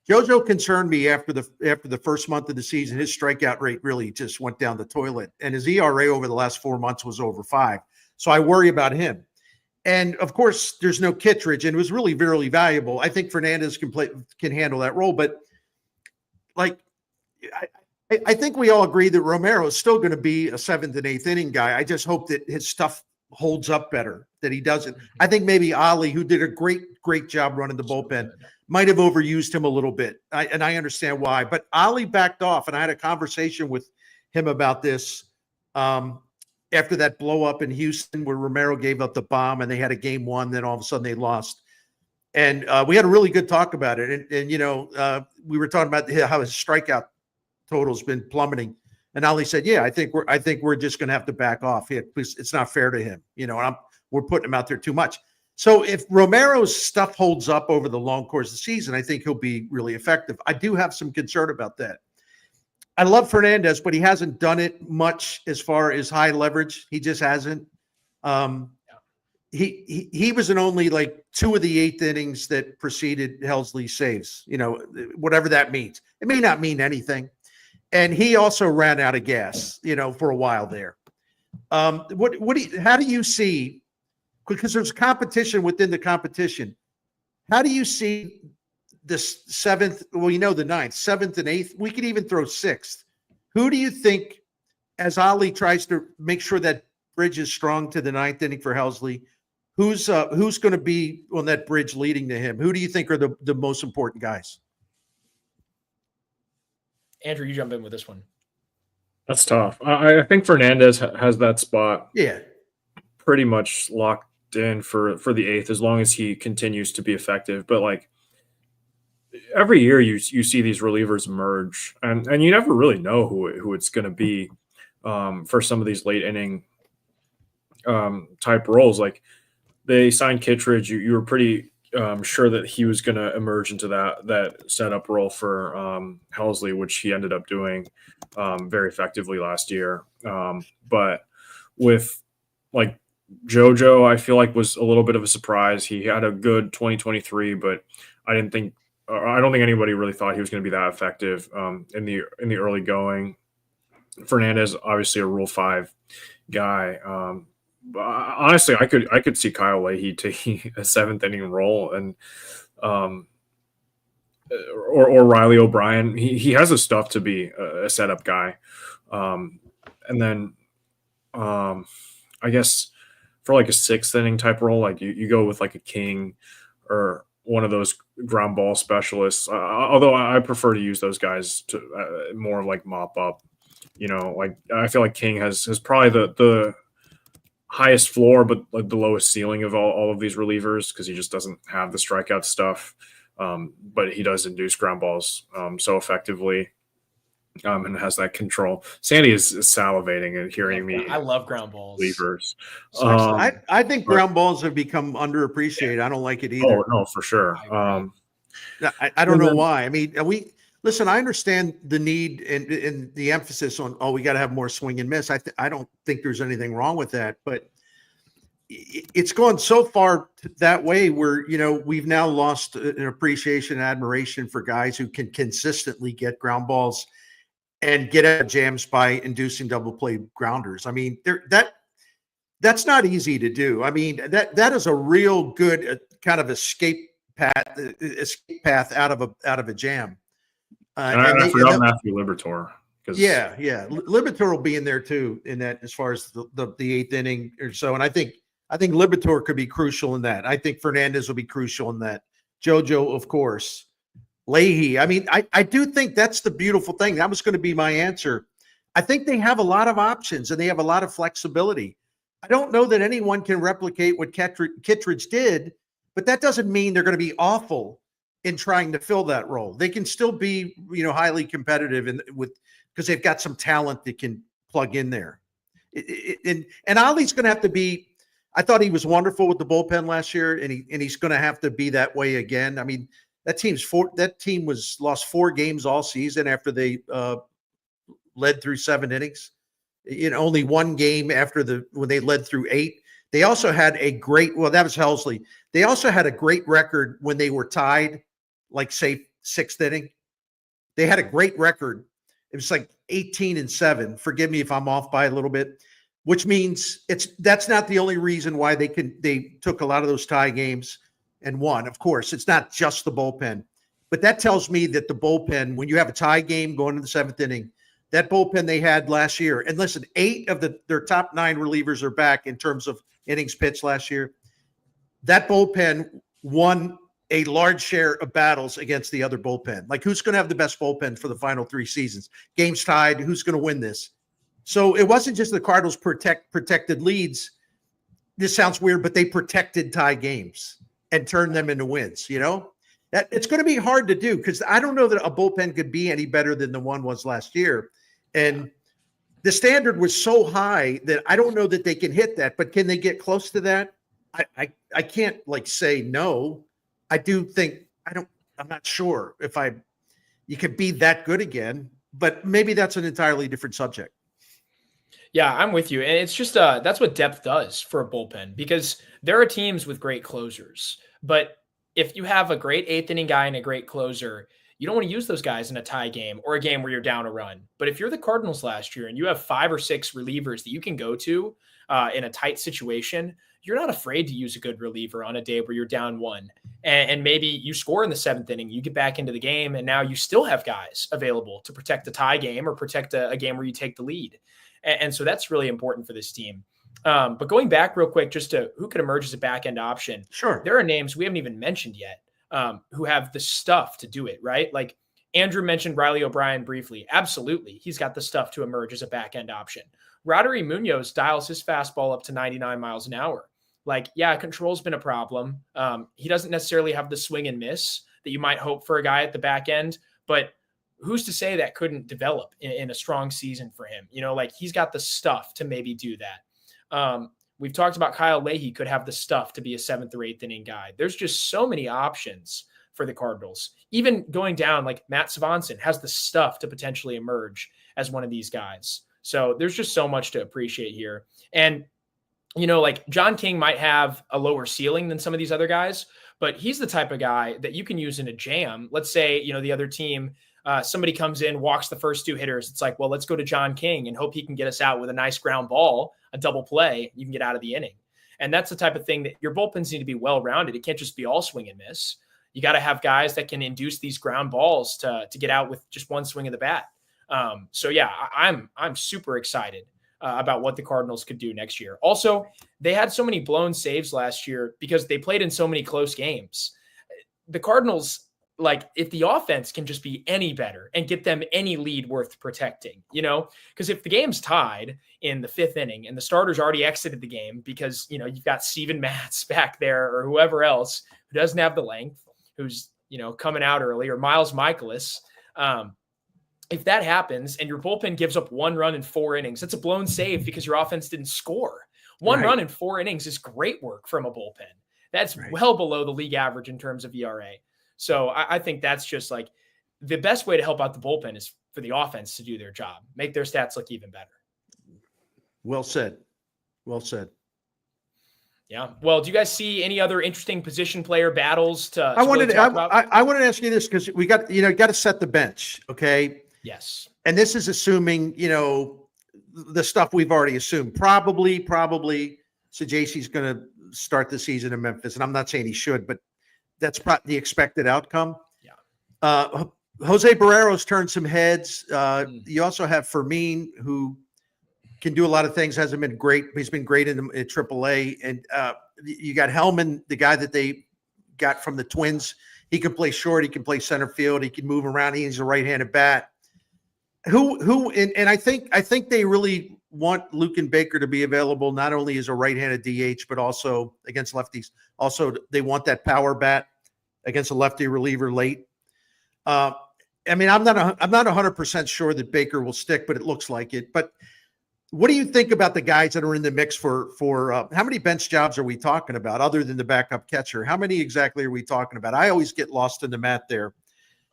JoJo concerned me after the first month of the season. His strikeout rate really just went down the toilet, and his ERA over the last 4 months was over 5. So I worry about him. And of course, there's no Kittredge, and it was really, really valuable. I think Fernandez can handle that role, but I think we all agree that Romero is still going to be a 7th and 8th inning guy. I just hope that his stuff holds up better, that he doesn't. I think maybe Ali, who did a great job running the bullpen, might have overused him a little bit. And I understand why. But Ali backed off, and I had a conversation with him about this after that blow up in Houston where Romero gave up the bomb and they had a game 1, then all of a sudden they lost. And we had a really good talk about it. And we were talking about how his strikeout total's been plummeting. And Ali said, "Yeah, I think we're just going to have to back off. It's not fair to him, and we're putting him out there too much." So if Romero's stuff holds up over the long course of the season, I think he'll be really effective. I do have some concern about that. I love Fernandez, but he hasn't done it much as far as high leverage. He just hasn't. He was in only like 2 of the 8th innings that preceded Helsley's saves. Whatever that means. It may not mean anything. And he also ran out of gas, for a while there. How do you see, because there's competition within the competition, how do you see this 7th, the 9th, 7th and 8th? We could even throw 6th. Who do you think, as Ali tries to make sure that bridge is strong to the 9th inning for Helsley, who's going to be on that bridge leading to him? Who do you think are the most important guys? Andrew, you jump in with this one. That's tough. I think Fernandez has that spot. Yeah, pretty much locked in for the 8th, as long as he continues to be effective. But every year you see these relievers emerge, and you never really know who it's going to be for some of these late inning type roles. Like they signed Kittredge, you were pretty sure that he was going to emerge into that setup role for Helsley, which he ended up doing very effectively last year. But with JoJo, I feel like was a little bit of a surprise. He had a good 2023, but I don't think anybody really thought he was going to be that effective in the early going. Fernandez, obviously a Rule 5 guy. Honestly, I could see Kyle Leahy taking a 7th inning role, and or Riley O'Brien. He has the stuff to be a setup guy. And then I guess for a 6th inning type role, you go with a King or one of those ground ball specialists. Although I prefer to use those guys to more mop up. Like I feel like King has probably the highest floor, but like the lowest ceiling of all of these relievers because he just doesn't have the strikeout stuff. But he does induce ground balls so effectively. And has that control. Sandy is salivating and hearing me. I love ground balls. Relievers. I think ground balls have become underappreciated. I don't like it either. Oh no, for sure. I don't know why. I mean, listen. I understand the need and the emphasis on we got to have more swing and miss. I don't think there's anything wrong with that, but it's gone so far that way where we've now lost an appreciation and admiration for guys who can consistently get ground balls and get out of jams by inducing double play grounders. I mean, that's not easy to do. I mean, that is a real good kind of escape path out of a jam. And I forgot Matthew Liberatore. Yeah. Liberatore will be in there too in that as far as the eighth inning or so. And I think Liberatore could be crucial in that. I think Fernandez will be crucial in that. JoJo, of course. Leahy. I mean, I do think that's the beautiful thing. That was going to be my answer. I think they have a lot of options and they have a lot of flexibility. I don't know that anyone can replicate what Kittredge did, but that doesn't mean they're going to be awful in trying to fill that role. They can still be, highly competitive because they've got some talent that can plug in there. And Ollie's going to have to be. I thought he was wonderful with the bullpen last year, and he's going to have to be that way again. I mean, that team was lost 4 games all season after they led through 7 innings. Only 1 game when they led through 8. They also had that was Helsley. They also had a great record when they were tied, like say 6th inning. They had a great record. It was like 18-7. Forgive me if I'm off by a little bit, which means that's not the only reason why they took a lot of those tie games and won. Of course, it's not just the bullpen, but that tells me that the bullpen, when you have a tie game going into the 7th inning, that bullpen they had last year, and listen, 8 of their top 9 relievers are back in terms of innings pitched last year. That bullpen won a large share of battles against the other bullpen. Like, who's going to have the best bullpen for the final 3 seasons? Games tied. Who's going to win this? So it wasn't just the Cardinals protected leads. This sounds weird, but they protected tie games and turned them into wins. That it's going to be hard to do because I don't know that a bullpen could be any better than the one was last year. And the standard was so high that I don't know that they can hit that, but can they get close to that? I can't say no. I do think I'm not sure if you could be that good again, but maybe that's an entirely different subject. Yeah, I'm with you. And it's just that's what depth does for a bullpen, because there are teams with great closers. But if you have a great 8th inning guy and a great closer, you don't want to use those guys in a tie game or a game where you're down a run. But if you're the Cardinals last year and you have 5 or 6 relievers that you can go to in a tight situation, you're not afraid to use a good reliever on a day where you're down 1. And maybe you score in the 7th inning, you get back into the game, and now you still have guys available to protect the tie game or protect a game where you take the lead. And so that's really important for this team. But going back real quick, just to who could emerge as a back end option. Sure. There are names we haven't even mentioned yet who have the stuff to do it, right? Like Andrew mentioned Riley O'Brien briefly. Absolutely. He's got the stuff to emerge as a back end option. Roddery Munoz dials his fastball up to 99 miles an hour. Like, yeah, control's been a problem. He doesn't necessarily have the swing and miss that you might hope for a guy at the back end, but who's to say that couldn't develop in a strong season for him? Like he's got the stuff to maybe do that. We've talked about Kyle Leahy could have the stuff to be a 7th or 8th inning guy. There's just so many options for the Cardinals. Even going down, like Matt Swanson has the stuff to potentially emerge as one of these guys. So there's just so much to appreciate here. And, like John King might have a lower ceiling than some of these other guys, but he's the type of guy that you can use in a jam. Let's say, the other team, somebody comes in, walks the first 2 hitters. It's like, well, let's go to John King and hope he can get us out with a nice ground ball, a double play. You can get out of the inning. And that's the type of thing that your bullpens need to be well-rounded. It can't just be all swing and miss. You got to have guys that can induce these ground balls to get out with just one swing of the bat. So yeah, I'm super excited about what the Cardinals could do next year. Also, they had so many blown saves last year because they played in so many close games. The Cardinals, like if the offense can just be any better and get them any lead worth protecting, because if the game's tied in the 5th inning and the starters already exited the game because, you've got Steven Matz back there or whoever else who doesn't have the length, who's, coming out early, or Miles Michaelis. If that happens and your bullpen gives up 1 run in 4 innings, that's a blown save because your offense didn't score. One run in 4 innings is great work from a bullpen. That's well below the league average in terms of ERA. So I think that's just like the best way to help out the bullpen is for the offense to do their job, make their stats look even better. Well said. Well said. Yeah. Well, do you guys see any other interesting position player battles to I wanted talk about? I wanted to ask you this because we got to set the bench. Okay. Yes. And this is assuming, the stuff we've already assumed. Probably Sajaysi's going to start the season in Memphis. And I'm not saying he should, but that's the expected outcome. Yeah. Jose Barrero's turned some heads. You also have Fermin, who can do a lot of things. Hasn't been great. He's been great in AAA. And you got Hellman, the guy that they got from the Twins. He can play short. He can play center field. He can move around. He's a right-handed bat. And I think they really want Lucan Baker to be available not only as a right-handed DH but also against lefties. Also, they want that power bat against a lefty reliever late. I'm not 100% sure that Baker will stick, but it looks like it. But what do you think about the guys that are in the mix for how many bench jobs are we talking about other than the backup catcher? How many exactly are we talking about? I always get lost in the math there.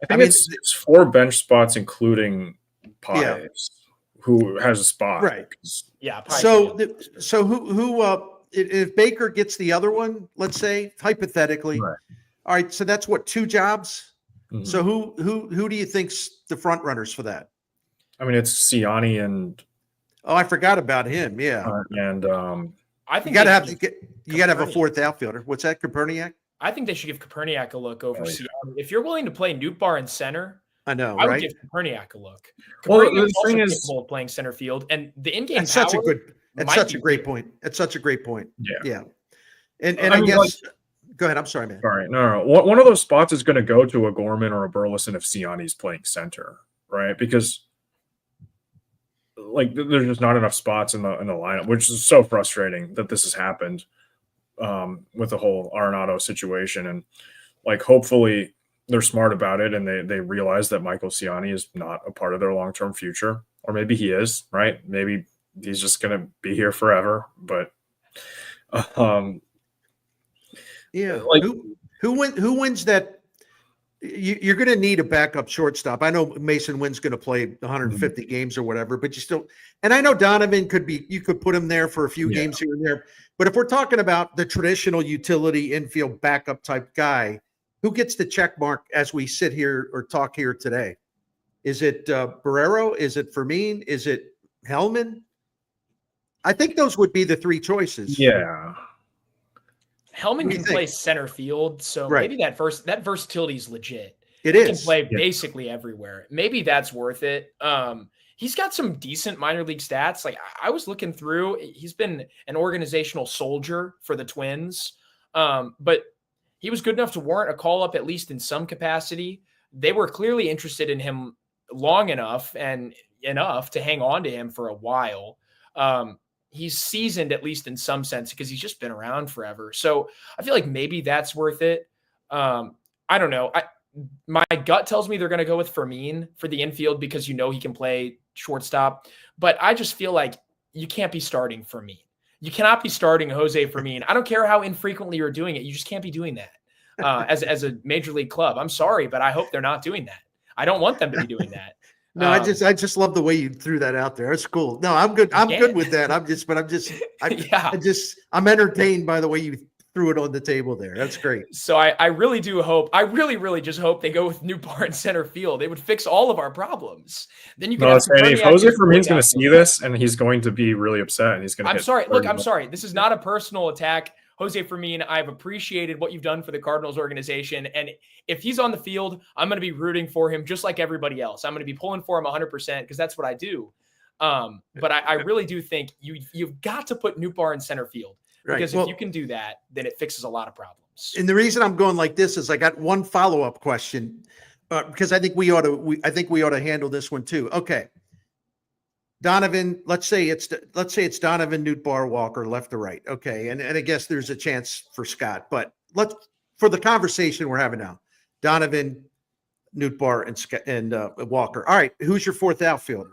I think it's 4 bench spots, including Pies, who has a spot. Right. Yeah. So who if Baker gets the other one, let's say hypothetically, Right. All right. So that's what, 2 jobs. Mm-hmm. So who do you think's the front runners for that? I mean, it's Siani and. Oh, I forgot about him. Yeah. I think you got to have a 4th outfielder. What's that, Koperniak? I think they should give Koperniak a look over Siani. If you're willing to play Nootbaar in center, I know, I right? would give Koperniak a look. Well, Koperniak the thing is, capable of playing center field, and the in-game That's such a great good. point. That's such a great point. Yeah. And I guess go ahead. I'm sorry, man. All right. No. One of those spots is going to go to a Gorman or a Burleson if Siani's playing center, right? Because there's just not enough spots in the lineup, which is so frustrating that this has happened with the whole Arenado situation. And hopefully they're smart about it and they realize that Michael Siani is not a part of their long-term future, or maybe he is, right? Maybe he's just going to be here forever. But who wins that? You're going to need a backup shortstop. I know Mason Wynn's going to play 150 games or whatever, but you still, and I know Donovan you could put him there for a few games here and there. But if we're talking about the traditional utility infield backup type guy, who gets the check mark as we sit here or talk here today? Is it Barrero? Is it Fermin? Is it Hellman? I think those would be the 3 choices. Yeah. Hellman can play center field, so maybe that versatility is legit. He can play basically everywhere. Maybe that's worth it. He's got some decent minor league stats. I was looking through, he's been an organizational soldier for the Twins, but he was good enough to warrant a call up at least in some capacity. They were clearly interested in him long enough and enough to hang on to him for a while. He's seasoned at least in some sense because he's just been around forever. So I feel like maybe that's worth it. I don't know. My gut tells me they're going to go with Fermin for the infield because he can play shortstop. But I just feel like you can't be starting Fermin. You cannot be starting Jose Fermin. I don't care how infrequently you're doing it. You just can't be doing that as a major league club. I'm sorry, but I hope they're not doing that. I don't want them to be doing that. No, I just love the way you threw that out there. It's cool. No, I'm good. I'm good with that. I'm entertained by the way you threw it on the table there. That's great. So I really do hope, I really just hope they go with Nootbaar in center field. They would fix all of our problems. Then you can if Jose Fermin's going to see this and he's going to be really upset and he's going to I'm sorry. This is not a personal attack. Jose Fermin, I've appreciated what you've done for the Cardinals organization. And if he's on the field, I'm going to be rooting for him just like everybody else. I'm going to be pulling for him 100% because that's what I do. But I really do think you've got to put Nootbaar in center field because if you can do that, then it fixes a lot of problems. And the reason I'm going like this is I got one follow-up question because I think we ought to handle this one too. Okay. Donovan, let's say it's Donovan, Newt-Bar, Walker, left to right. Okay. And I guess there's a chance for Scott, but for the conversation we're having now, Donovan, Newt-Bar, and Walker. All right. Who's your fourth outfielder?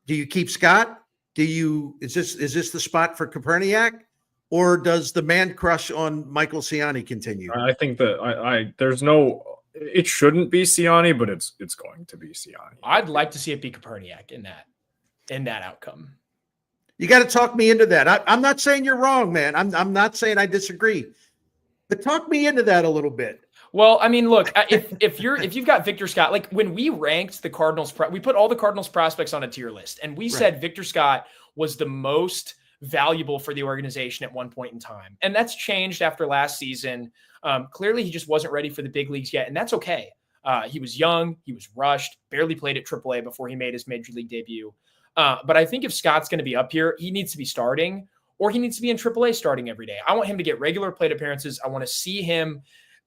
Do you keep Scott? Is this the spot for Koperniak? Or does the man crush on Michael Siani continue? I think that it shouldn't be Siani, but it's going to be Siani. I'd like to see it be Koperniak in that outcome. You got to talk me into that. I'm not saying you're wrong, man. I'm not saying I disagree, but talk me into that a little bit. Well, I mean, look, if you've got Victor Scott, like when we ranked the Cardinals, we put all the Cardinals prospects on a tier list, and we said Victor Scott was the most valuable for the organization at one point in time. And that's changed after last season. Clearly he just wasn't ready for the big leagues yet. And that's okay. He was young, he was rushed, barely played at AAA before he made his major league debut. But I think if Scott's going to be up here, he needs to be starting, or he needs to be in AAA starting every day. I want him to get regular plate appearances. I want to see him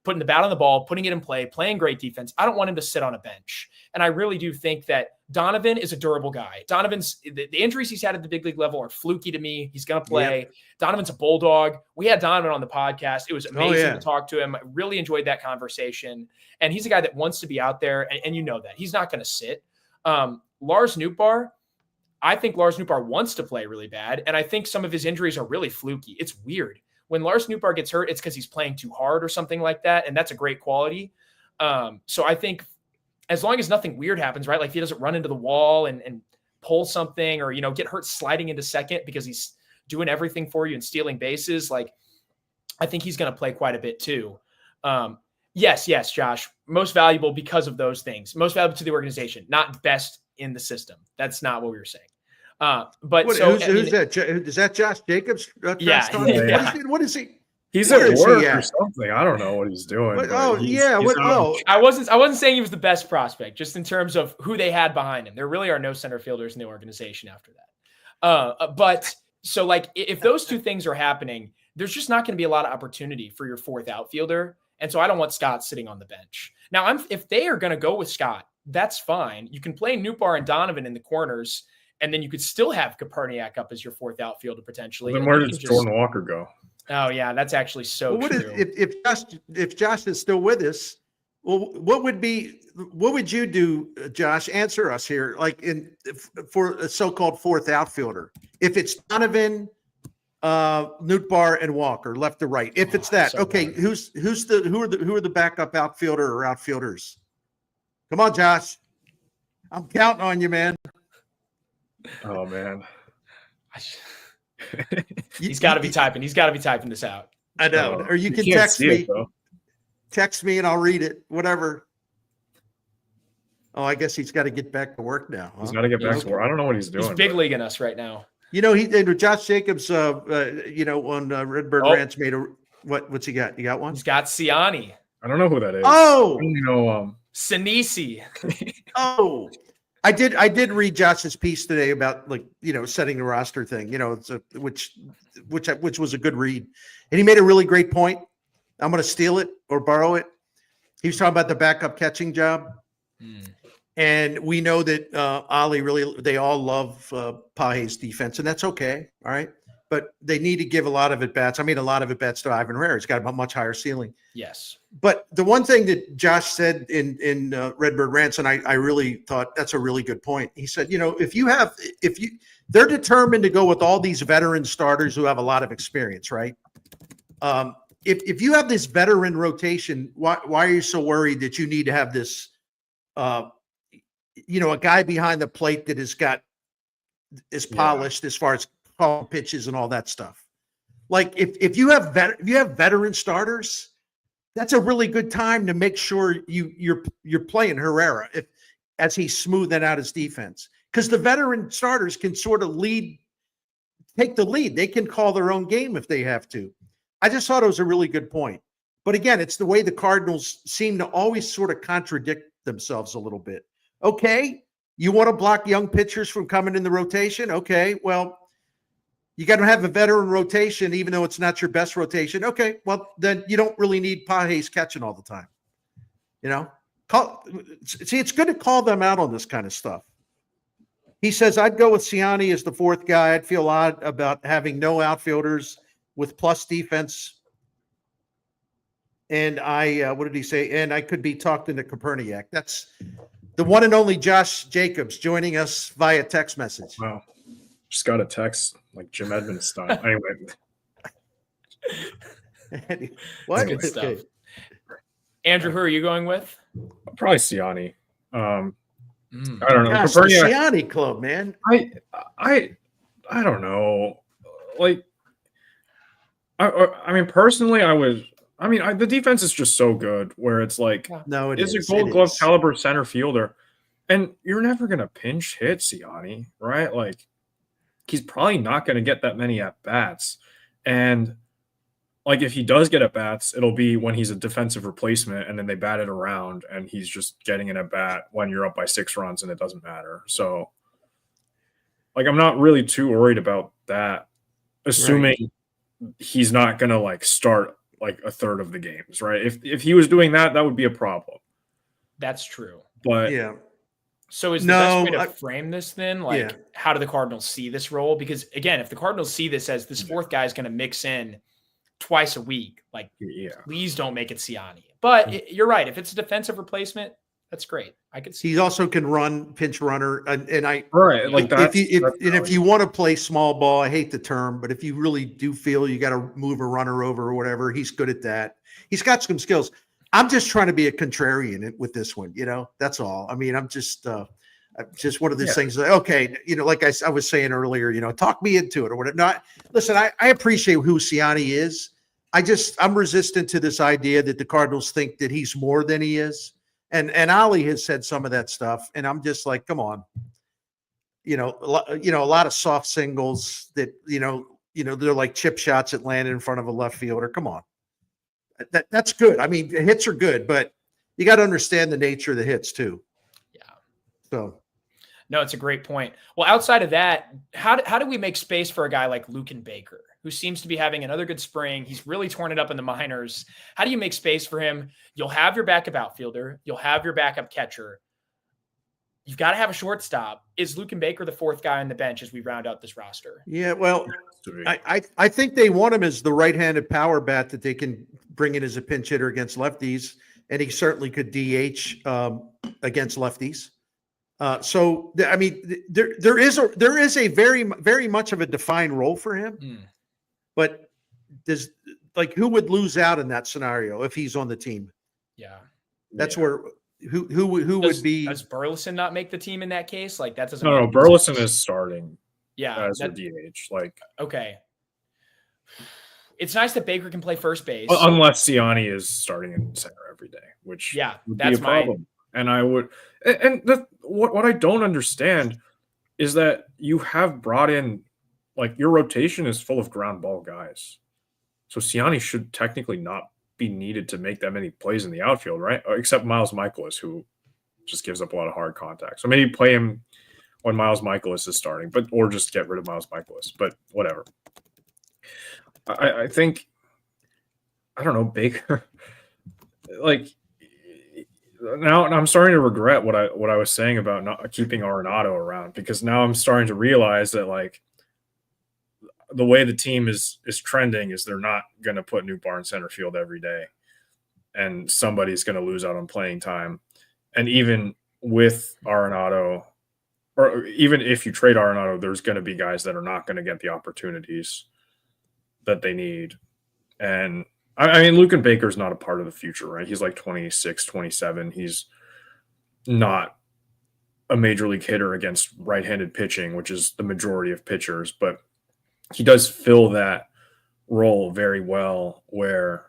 putting the bat on the ball, putting it in play, playing great defense. I don't want him to sit on a bench. And I really do think that Donovan is a durable guy. Donovan's the injuries he's had at the big league level are fluky to me. He's going to play. Yep. Donovan's a bulldog. We had Donovan on the podcast. It was amazing to talk to him. I really enjoyed that conversation. And he's a guy that wants to be out there. And you know that. He's not going to sit. Lars Nootbaar, I think Lars Nootbaar wants to play really bad. And I think some of his injuries are really fluky. It's weird. When Lars Nootbaar gets hurt, it's because he's playing too hard or something like that. And that's a great quality. So I think as long as nothing weird happens, right? Like if he doesn't run into the wall and pull something or, get hurt sliding into second because he's doing everything for you and stealing bases. Like I think he's going to play quite a bit too. Yes, Josh, most valuable because of those things, most valuable to the organization, not best in the system. That's not what we were saying. Who's that? Is that Josh Jacobs? Yeah. What is he? He's at work or something. I don't know what he's doing. I wasn't saying he was the best prospect, just in terms of who they had behind him. There really are no center fielders in the organization after that. But so like if those two things are happening, there's just not going to be a lot of opportunity for your fourth outfielder. And so I don't want Scott sitting on the bench. Now, if they are going to go with Scott, that's fine. You can play Nootbaar and Donovan in the corners, and then you could still have Koperniak up as your fourth outfielder pototentially. Well, then where does Jordan Walker go? Oh yeah, that's actually true. If Josh is still with us, well, what would you do, Josh? Answer us here, like for a so-called fourth outfielder. If it's Donovan, Nootbaar, and Walker, left to right. If it's that, okay, hard. Who are the backup outfielder or outfielders? Come on, Josh. I'm counting on you, man. Oh man. He's got to be typing. He's got to be typing this out. I know. Or you can text me. Text me and I'll read it. Whatever. Oh, I guess he's got to get back to work now. Huh? He's got to get back to work. I don't know what he's doing. He's big leaguing us right now. Josh Jacobs, on Redbird Ranch made what's he got? You got one? He's got Siani. I don't know who that is. Oh, Sinisi. Oh, I did read Josh's piece today about setting the roster thing, which was a good read. And he made a really great point. I'm going to steal it or borrow it. He was talking about the backup catching job. And we know that they all love Page's defense, and that's okay. All right. But they need to give a lot of at-bats. A lot of at-bats to Ivan Rare. He's got a much higher ceiling. Yes. But the one thing that Josh said in Redbird Rants, and I really thought that's a really good point. He said, they're determined to go with all these veteran starters who have a lot of experience, right? If you have this veteran rotation, why are you so worried that you need to have this, a guy behind the plate that is polished as far as calling pitches and all that stuff? Like if you have veteran starters, that's a really good time to make sure you're playing Herrera as he's smoothing out his defense, because the veteran starters can sort of take the lead. They can call their own game if they have to. I just thought it was a really good point. But again, it's the way the Cardinals seem to always sort of contradict themselves a little bit. Okay, you want to block young pitchers from coming in the rotation? Okay, well, You got to have a veteran rotation, even though it's not your best rotation. Okay, well, then you don't really need Pages catching all the time. It's good to call them out on this kind of stuff. He says, I'd go with Siani as the fourth guy. I'd feel odd about having no outfielders with plus defense. And what did he say? And I could be talked into Koperniak. That's the one and only Josh Jacobs joining us via text message. Wow. Just got a text like Jim Edmonds style. Anyway. What? Good stuff. Andrew, who are you going with? Probably Siani. I don't know. Gosh, the Siani club, man. I don't know. Like, I mean, personally, the defense is just so good where it's like, no, it is is a Gold Glove caliber center fielder, and you're never gonna pinch hit Siani, right? Like, he's probably not gonna get that many at bats, and like if he does get at bats, it'll be when he's a defensive replacement, and then they bat it around, and he's just getting an at bat when you're up by 6 runs, and it doesn't matter. So, like, I'm not really too worried about that, assuming he's not gonna like start like a third of the games, right? If he was doing that, that would be a problem. That's true. But yeah. So is the best way to frame this then? Like, how do the Cardinals see this role? Because again, if the Cardinals see this as this fourth guy is going to mix in twice a week, like, please don't make it Siani. But you're right. If it's a defensive replacement, that's great. I could see. He also can run pinch runner, and I like that. If you want to play small ball, I hate the term, but if you really do feel you got to move a runner over or whatever, he's good at that. He's got some skills. I'm just trying to be a contrarian with this one. That's all. I mean, I'm just one of these things. Like, okay, like I was saying earlier, talk me into it or whatever. No, listen, I appreciate who Siani is. I'm resistant to this idea that the Cardinals think that he's more than he is. And Ali has said some of that stuff, and I'm just like, come on, a lot of soft singles that they're like chip shots that land in front of a left fielder. Come on, that's good. I mean, the hits are good, but you got to understand the nature of the hits too. Yeah. So, no, it's a great point. Well, outside of that, how do we make space for a guy like Luken Baker, who seems to be having another good spring? He's really torn it up in the minors. How do you make space for him? You'll have your backup outfielder. You'll have your backup catcher. You've got to have a shortstop. Is Luken Baker the fourth guy on the bench as we round out this roster? Yeah, well, I think they want him as the right-handed power bat that they can bring in as a pinch hitter against lefties, and he certainly could DH against lefties. So I mean, there is a very, very much of a defined role for him, but who would lose out in that scenario if he's on the team? Yeah, that's where who would be? Does Burleson not make the team in that case? Like that doesn't. No, Burleson is starting. Yeah, as a DH. Like, okay. It's nice that Baker can play first base, unless Siani is starting in center every day, which would be a problem. And I would, what I don't understand is that you have brought in, like, your rotation is full of ground ball guys. So Siani should technically not be needed to make that many plays in the outfield, right? Except Miles Michaelis, who just gives up a lot of hard contact. So maybe play him when Miles Michaelis is starting, or just get rid of Miles Michaelis, but whatever. I think, I don't know, Baker, like, now I'm starting to regret what I was saying about not keeping Arenado around, because now I'm starting to realize that, like, the way the team is trending is they're not going to put Nootbaar in center field every day, and somebody's going to lose out on playing time. And even with Arenado, or even if you trade Arenado, there's going to be guys that are not going to get the opportunities that they need. And I mean, Luken Baker's not a part of the future, right? He's like 26, 27. He's not a major league hitter against right-handed pitching, which is the majority of pitchers, but he does fill that role very well, where,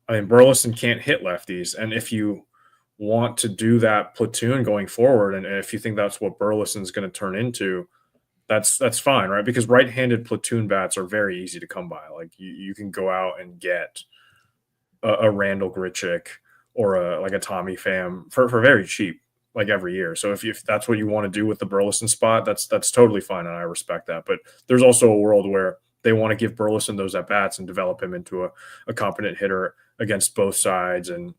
I mean, Burleson can't hit lefties. And if you want to do that platoon going forward, and if you think that's what Burleson's going to turn into, that's fine, right? Because right-handed platoon bats are very easy to come by. Like, you can go out and get a Randall Grichuk or a Tommy Pham for very cheap. like every year. So if that's what you want to do with the Burleson spot, that's totally fine, and I respect that. But there's also a world where they want to give Burleson those at bats and develop him into a competent hitter against both sides, and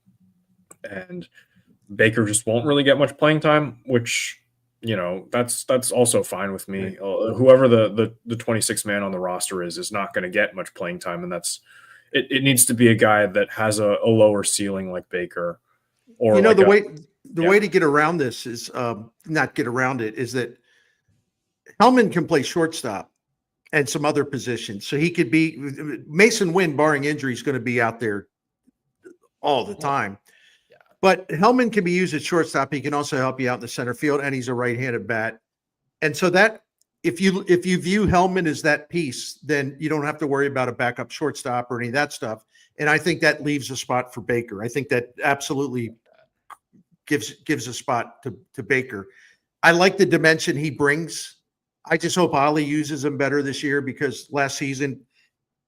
Baker just won't really get much playing time, which, that's also fine with me. Whoever the 26th man on the roster is not going to get much playing time, and it needs to be a guy that has a lower ceiling like Baker. Or the way to get around this is not get around it, is that Hellman can play shortstop and some other positions. So he could be Mason Wynn, barring injury, is going to be out there all the time. Yeah. But Hellman can be used at shortstop. He can also help you out in the center field, and he's a right-handed bat. And so that if you view Hellman as that piece, then you don't have to worry about a backup shortstop or any of that stuff. And I think that leaves a spot for Baker. I think that absolutely gives a spot to Baker. I like the dimension he brings. I just hope Ollie uses him better this year, because last season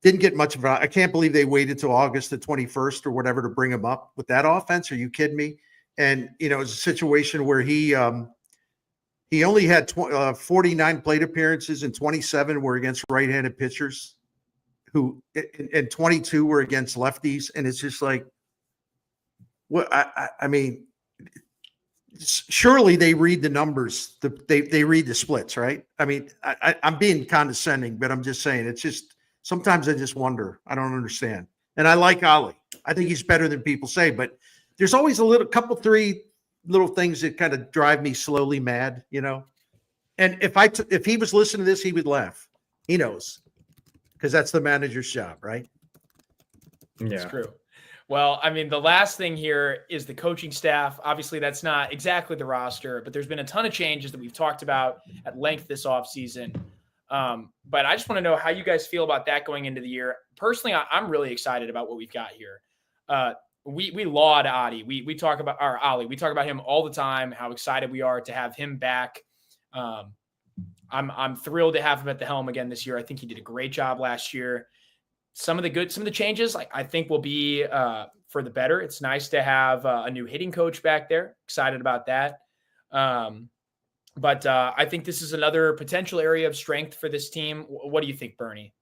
didn't get much of it. I can't believe they waited till August the 21st or whatever to bring him up with that offense. Are you kidding me? And, it was a situation where he only had 49 plate appearances, and 27 were against right-handed pitchers, and 22 were against lefties. And it's just like, what? I mean, surely they read the numbers. They read the splits, right? I mean, I'm being condescending, but I'm just saying, it's just, sometimes I just wonder. I don't understand. And I like Ollie. I think he's better than people say, but there's always three little things that kind of drive me slowly mad, And if he was listening to this, he would laugh. He knows, because that's the manager's job, right? Yeah, it's true. Well, I mean, the last thing here is the coaching staff. Obviously, that's not exactly the roster, but there's been a ton of changes that we've talked about at length this offseason. But I just want to know how you guys feel about that going into the year. Personally, I'm really excited about what we've got here. We laud Adi. We talk about Ollie. We talk about him all the time, how excited we are to have him back. I'm thrilled to have him at the helm again this year. I think he did a great job last year. Some of the changes, I think, will be for the better. It's nice to have a new hitting coach back there. Excited about that. But I think this is another potential area of strength for this team. What do you think, Bernie?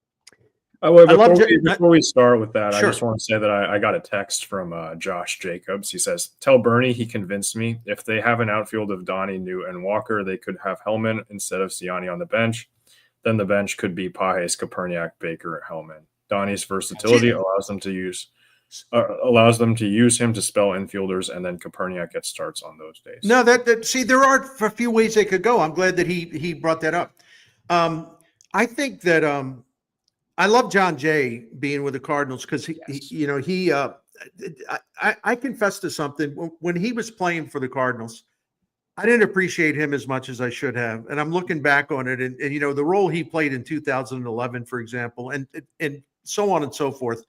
Before we start with that, sure. I just want to say that I got a text from Josh Jacobs. He says, "Tell Bernie he convinced me. If they have an outfield of Donnie, New, and Walker, they could have Hellman instead of Siani on the bench. Then the bench could be Pajes, Koperniak, Baker, Hellman. Donnie's versatility allows them to use him to spell infielders, and then Koperniak gets starts on those days." No, see, there are a few ways they could go. I'm glad that he brought that up. I think that I love John Jay being with the Cardinals, because I confess to something. When he was playing for the Cardinals, I didn't appreciate him as much as I should have. And I'm looking back on it, and the role he played in 2011, for example, and so on and so forth.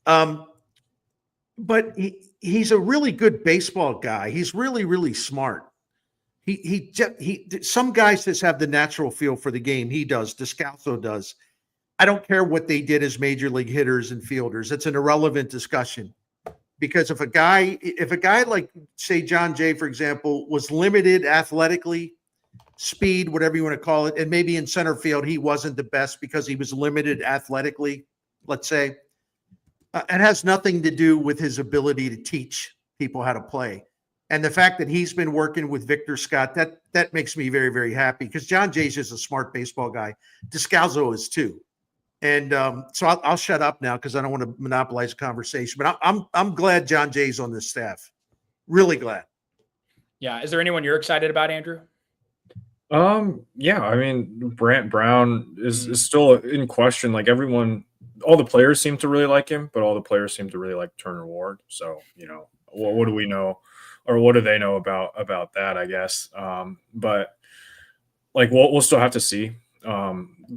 But he's a really good baseball guy. He's really, really smart. Some guys just have the natural feel for the game. He does. Descalso does. I don't care what they did as major league hitters and fielders. It's an irrelevant discussion, because if a guy like, say, John Jay, for example, was limited athletically, speed, whatever you want to call it, and maybe in center field he wasn't the best because he was limited athletically, let's say, it has nothing to do with his ability to teach people how to play. And the fact that he's been working with Victor Scott, that makes me very, very happy, because John Jay's just a smart baseball guy. Descalso is too. And so I'll shut up now, because I don't want to monopolize the conversation. But I'm glad John Jay's on this staff. Really glad. Yeah. Is there anyone you're excited about, Andrew? Yeah. I mean, Brant Brown is still in question. Like, all the players seem to really like him, but all the players seem to really like Turner Ward. So, what do we know, or what do they know about that, I guess? But like, we'll still have to see.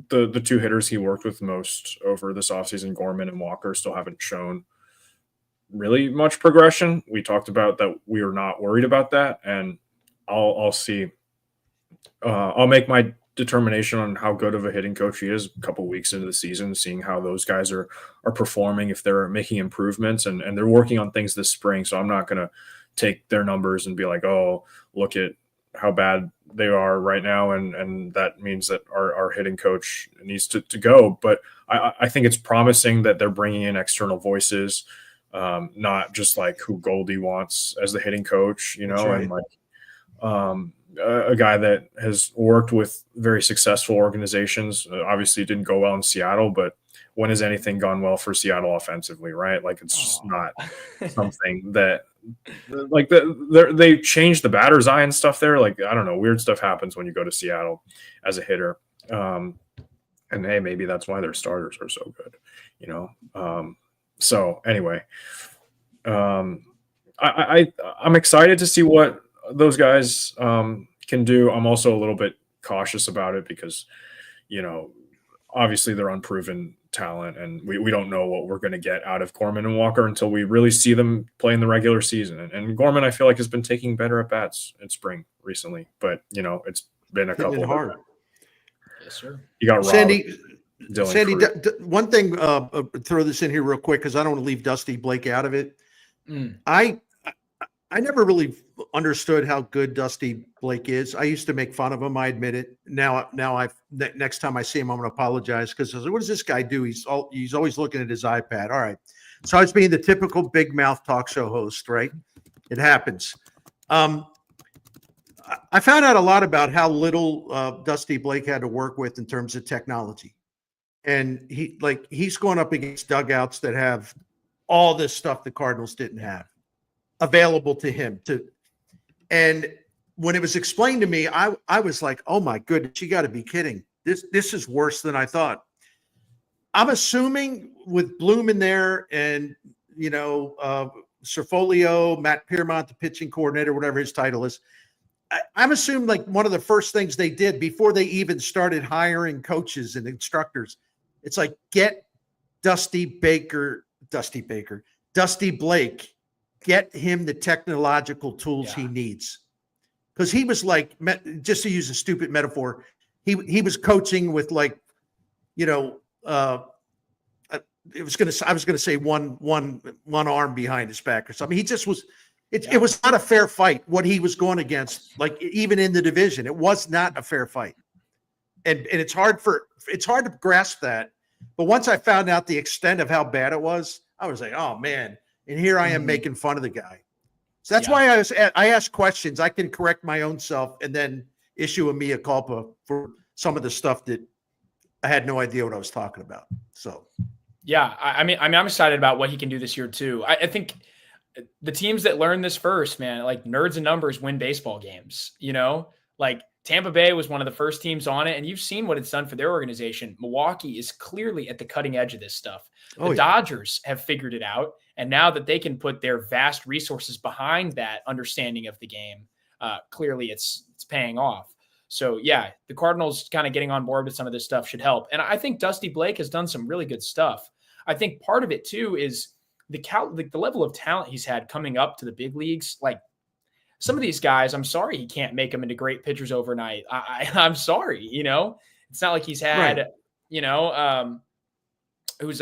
The two hitters he worked with most over this offseason, Gorman and Walker, still haven't shown really much progression. We talked about that. We are not worried about that, and I'll see. I'll make my determination on how good of a hitting coach he is a couple weeks into the season, seeing how those guys are performing, if they're making improvements, and they're working on things this spring. So I'm not going to take their numbers and be like, oh, look at how bad they are right now, and that means that our hitting coach needs to go. But I think it's promising that they're bringing in external voices, not just like who Goldie wants as the hitting coach, you know, right. and like a guy that has worked with very successful organizations. Obviously, it didn't go well in Seattle, but when has anything gone well for Seattle offensively, right? Like, it's just not something that, like, they changed the batter's eye and stuff there. Like, I don't know, weird stuff happens when you go to Seattle as a hitter. And hey, maybe that's why their starters are so good, you know? So anyway, I'm excited to see what those guys can do. I'm also a little bit cautious about it because, you know, obviously they're unproven talent, and we don't know what we're going to get out of Gorman and Walker until we really see them play in the regular season. And Gorman, I feel like, has been taking better at bats in spring recently, but you know, it's been a couple of hard. Yes, sir. You got Sandy. Dylan One thing, throw this in here real quick because I don't want to leave Dusty Blake out of it. I never really understood how good Dusty Blake is. I used to make fun of him. I admit it. Now next time I see him, I'm going to apologize because I was like, what does this guy do? He's always looking at his iPad. All right. So I was being the typical big mouth talk show host, right? It happens. I found out a lot about how little Dusty Blake had to work with in terms of technology. And he's going up against dugouts that have all this stuff the Cardinals didn't have available to him. And when it was explained to me, I was like, oh my goodness, you got to be kidding. This is worse than I thought. I'm assuming with Bloom in there and, you know, Cerfolio, Matt Piermont, the pitching coordinator, whatever his title is, I'm assuming like one of the first things they did before they even started hiring coaches and instructors, it's like, get Dusty Blake, get him the technological tools he needs. Because he was like, just to use a stupid metaphor, he was coaching with like, you know, I was going to say one arm behind his back or something. He just was, it was not a fair fight what he was going against, like even in the division. It was not a fair fight. And it's hard to grasp that. But once I found out the extent of how bad it was, I was like, oh man. And here I am making fun of the guy. So that's why I ask questions. I can correct my own self and then issue a mea culpa for some of the stuff that I had no idea what I was talking about. So, yeah, I mean, I'm excited about what he can do this year too. I think the teams that learn this first, man, like nerds and numbers win baseball games, you know, like Tampa Bay was one of the first teams on it, and you've seen what it's done for their organization. Milwaukee is clearly at the cutting edge of this stuff. The Dodgers have figured it out, and now that they can put their vast resources behind that understanding of the game, clearly it's paying off. So, yeah, the Cardinals kind of getting on board with some of this stuff should help. And I think Dusty Blake has done some really good stuff. I think part of it, too, is the level of talent he's had coming up to the big leagues. Like, some of these guys, I'm sorry he can't make them into great pitchers overnight. I'm sorry, you know. It's not like he's had, you know, who's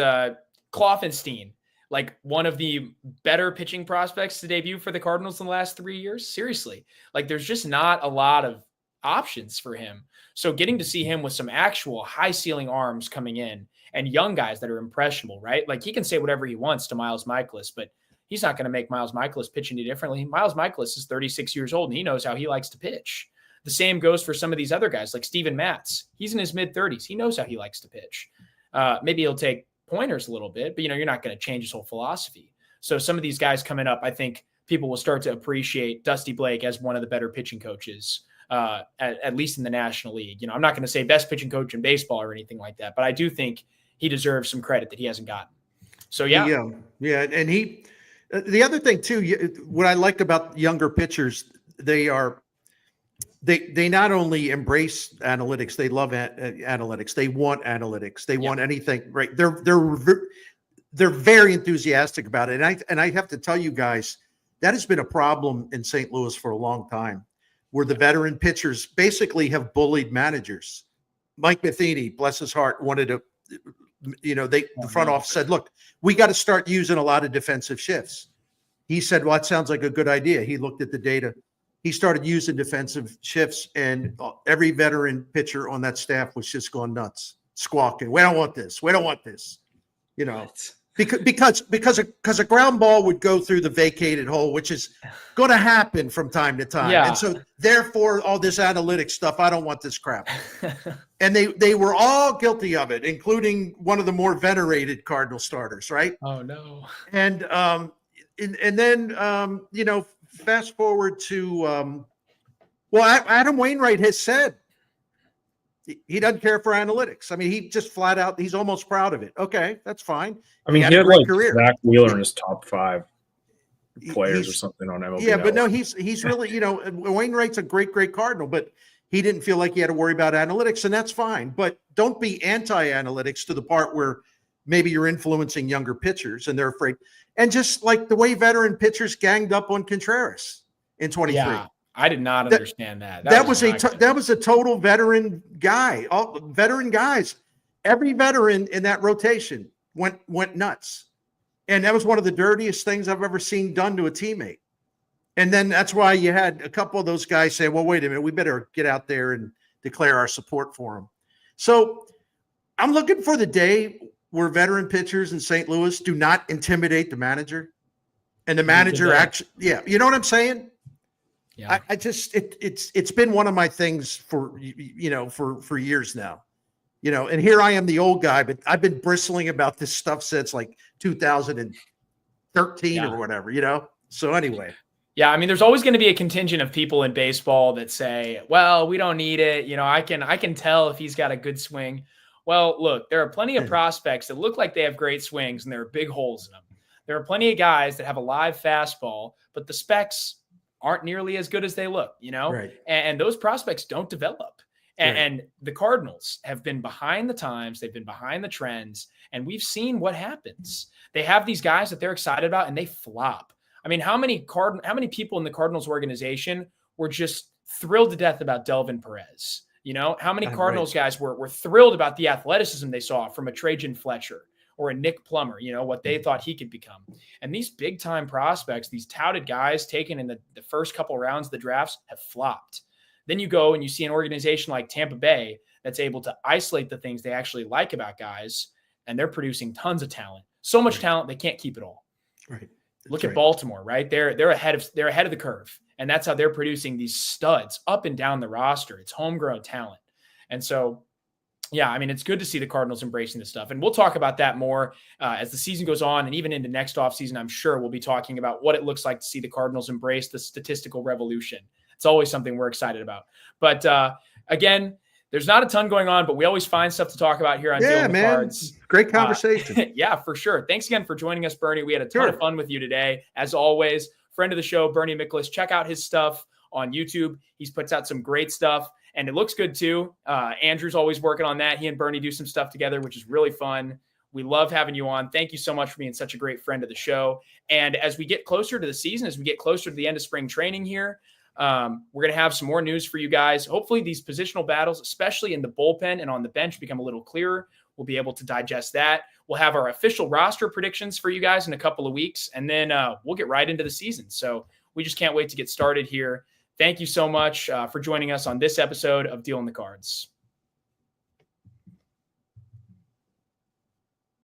Kloffenstein, like one of the better pitching prospects to debut for the Cardinals in the last 3 years. Seriously, like there's just not a lot of options for him. So getting to see him with some actual high ceiling arms coming in and young guys that are impressionable, right? Like he can say whatever he wants to Miles Michaelis, but he's not going to make Miles Michaelis pitch any differently. Miles Michaelis is 36 years old and he knows how he likes to pitch. The same goes for some of these other guys like Steven Matz. He's in his mid-30s. He knows how he likes to pitch. Maybe he'll take pointers a little bit, but, you know, you're not going to change his whole philosophy. So some of these guys coming up, I think people will start to appreciate Dusty Blake as one of the better pitching coaches, at least in the National League. You know, I'm not going to say best pitching coach in baseball or anything like that, but I do think he deserves some credit that he hasn't gotten. So, yeah. And the other thing too, what I like about younger pitchers, they not only embrace analytics, they love analytics. They want analytics. They want anything, right? They're very enthusiastic about it. And I have to tell you guys, that has been a problem in St. Louis for a long time, where the veteran pitchers basically have bullied managers. Mike Matheny, bless his heart, wanted to, you know, the front office said, look, we got to start using a lot of defensive shifts. he said, well, that sounds like a good idea. He looked at the data. He started using defensive shifts, and every veteran pitcher on that staff was just going nuts, squawking. We don't want this. We don't want this. You know, because a ground ball would go through the vacated hole, which is going to happen from time to time. Yeah. And so therefore all this analytics stuff, I don't want this crap. And they were all guilty of it, including one of the more venerated Cardinal starters. Right. Oh no. And then, you know, fast forward to, Adam Wainwright has said he doesn't care for analytics. I mean, he just flat out, he's almost proud of it. Okay, that's fine. I mean, he had like Zach Wheeler in his top 5 players or something on MLB. Yeah, but no, he's really, you know, Wainwright's a great Cardinal, but he didn't feel like he had to worry about analytics, and that's fine. But don't be anti-analytics to the part where maybe you're influencing younger pitchers and they're afraid. And just like the way veteran pitchers ganged up on Contreras in 23. Yeah. I did not understand that. That was a total veteran guy. All veteran guys, every veteran in that rotation went nuts, and that was one of the dirtiest things I've ever seen done to a teammate. And then that's why you had a couple of those guys say, "Well, wait a minute, we better get out there and declare our support for him." So I'm looking for the day where veteran pitchers in St. Louis do not intimidate the manager, and the manager actually, you know what I'm saying? Yeah. I just it's been one of my things for years now, you know, and here I am, the old guy, but I've been bristling about this stuff since like 2013 or whatever, you know. So anyway. Yeah, I mean, there's always going to be a contingent of people in baseball that say, well, we don't need it. You know, I can tell if he's got a good swing. Well, look, there are plenty of prospects that look like they have great swings and there are big holes in them. There are plenty of guys that have a live fastball, but the specs aren't nearly as good as they look, you know, right. And those prospects don't develop. And the Cardinals have been behind the times. They've been behind the trends, and we've seen what happens. They have these guys that they're excited about and they flop. I mean, how many people in the Cardinals organization were just thrilled to death about Delvin Perez? You know, how many Cardinals guys were thrilled about the athleticism they saw from a Trajan Fletcher or a Nick Plummer, you know, what they thought he could become. And these big time prospects, these touted guys taken in the first couple rounds of the drafts have flopped. Then you go and you see an organization like Tampa Bay that's able to isolate the things they actually like about guys, and they're producing tons of talent. So much talent, they can't keep it all. Right. Look at Baltimore, right? They're ahead of the curve. And that's how they're producing these studs up and down the roster. It's homegrown talent. And so, yeah, I mean, it's good to see the Cardinals embracing this stuff. And we'll talk about that more as the season goes on. And even into next offseason, I'm sure we'll be talking about what it looks like to see the Cardinals embrace the statistical revolution. It's always something we're excited about. But again, there's not a ton going on, but we always find stuff to talk about here on Dealing the Cards. Great conversation. Yeah, for sure. Thanks again for joining us, Bernie. We had a ton of fun with you today. As always, friend of the show, Bernie Miklasz. Check out his stuff on YouTube. He puts out some great stuff. And it looks good too. Andrew's always working on that. He and Bernie do some stuff together, which is really fun. We love having you on. Thank you so much for being such a great friend of the show. And as we get closer to the season, as we get closer to the end of spring training here, we're going to have some more news for you guys. Hopefully these positional battles, especially in the bullpen and on the bench, become a little clearer. We'll be able to digest that. We'll have our official roster predictions for you guys in a couple of weeks, and then we'll get right into the season. So we just can't wait to get started here. Thank you so much for joining us on this episode of Dealing the Cards.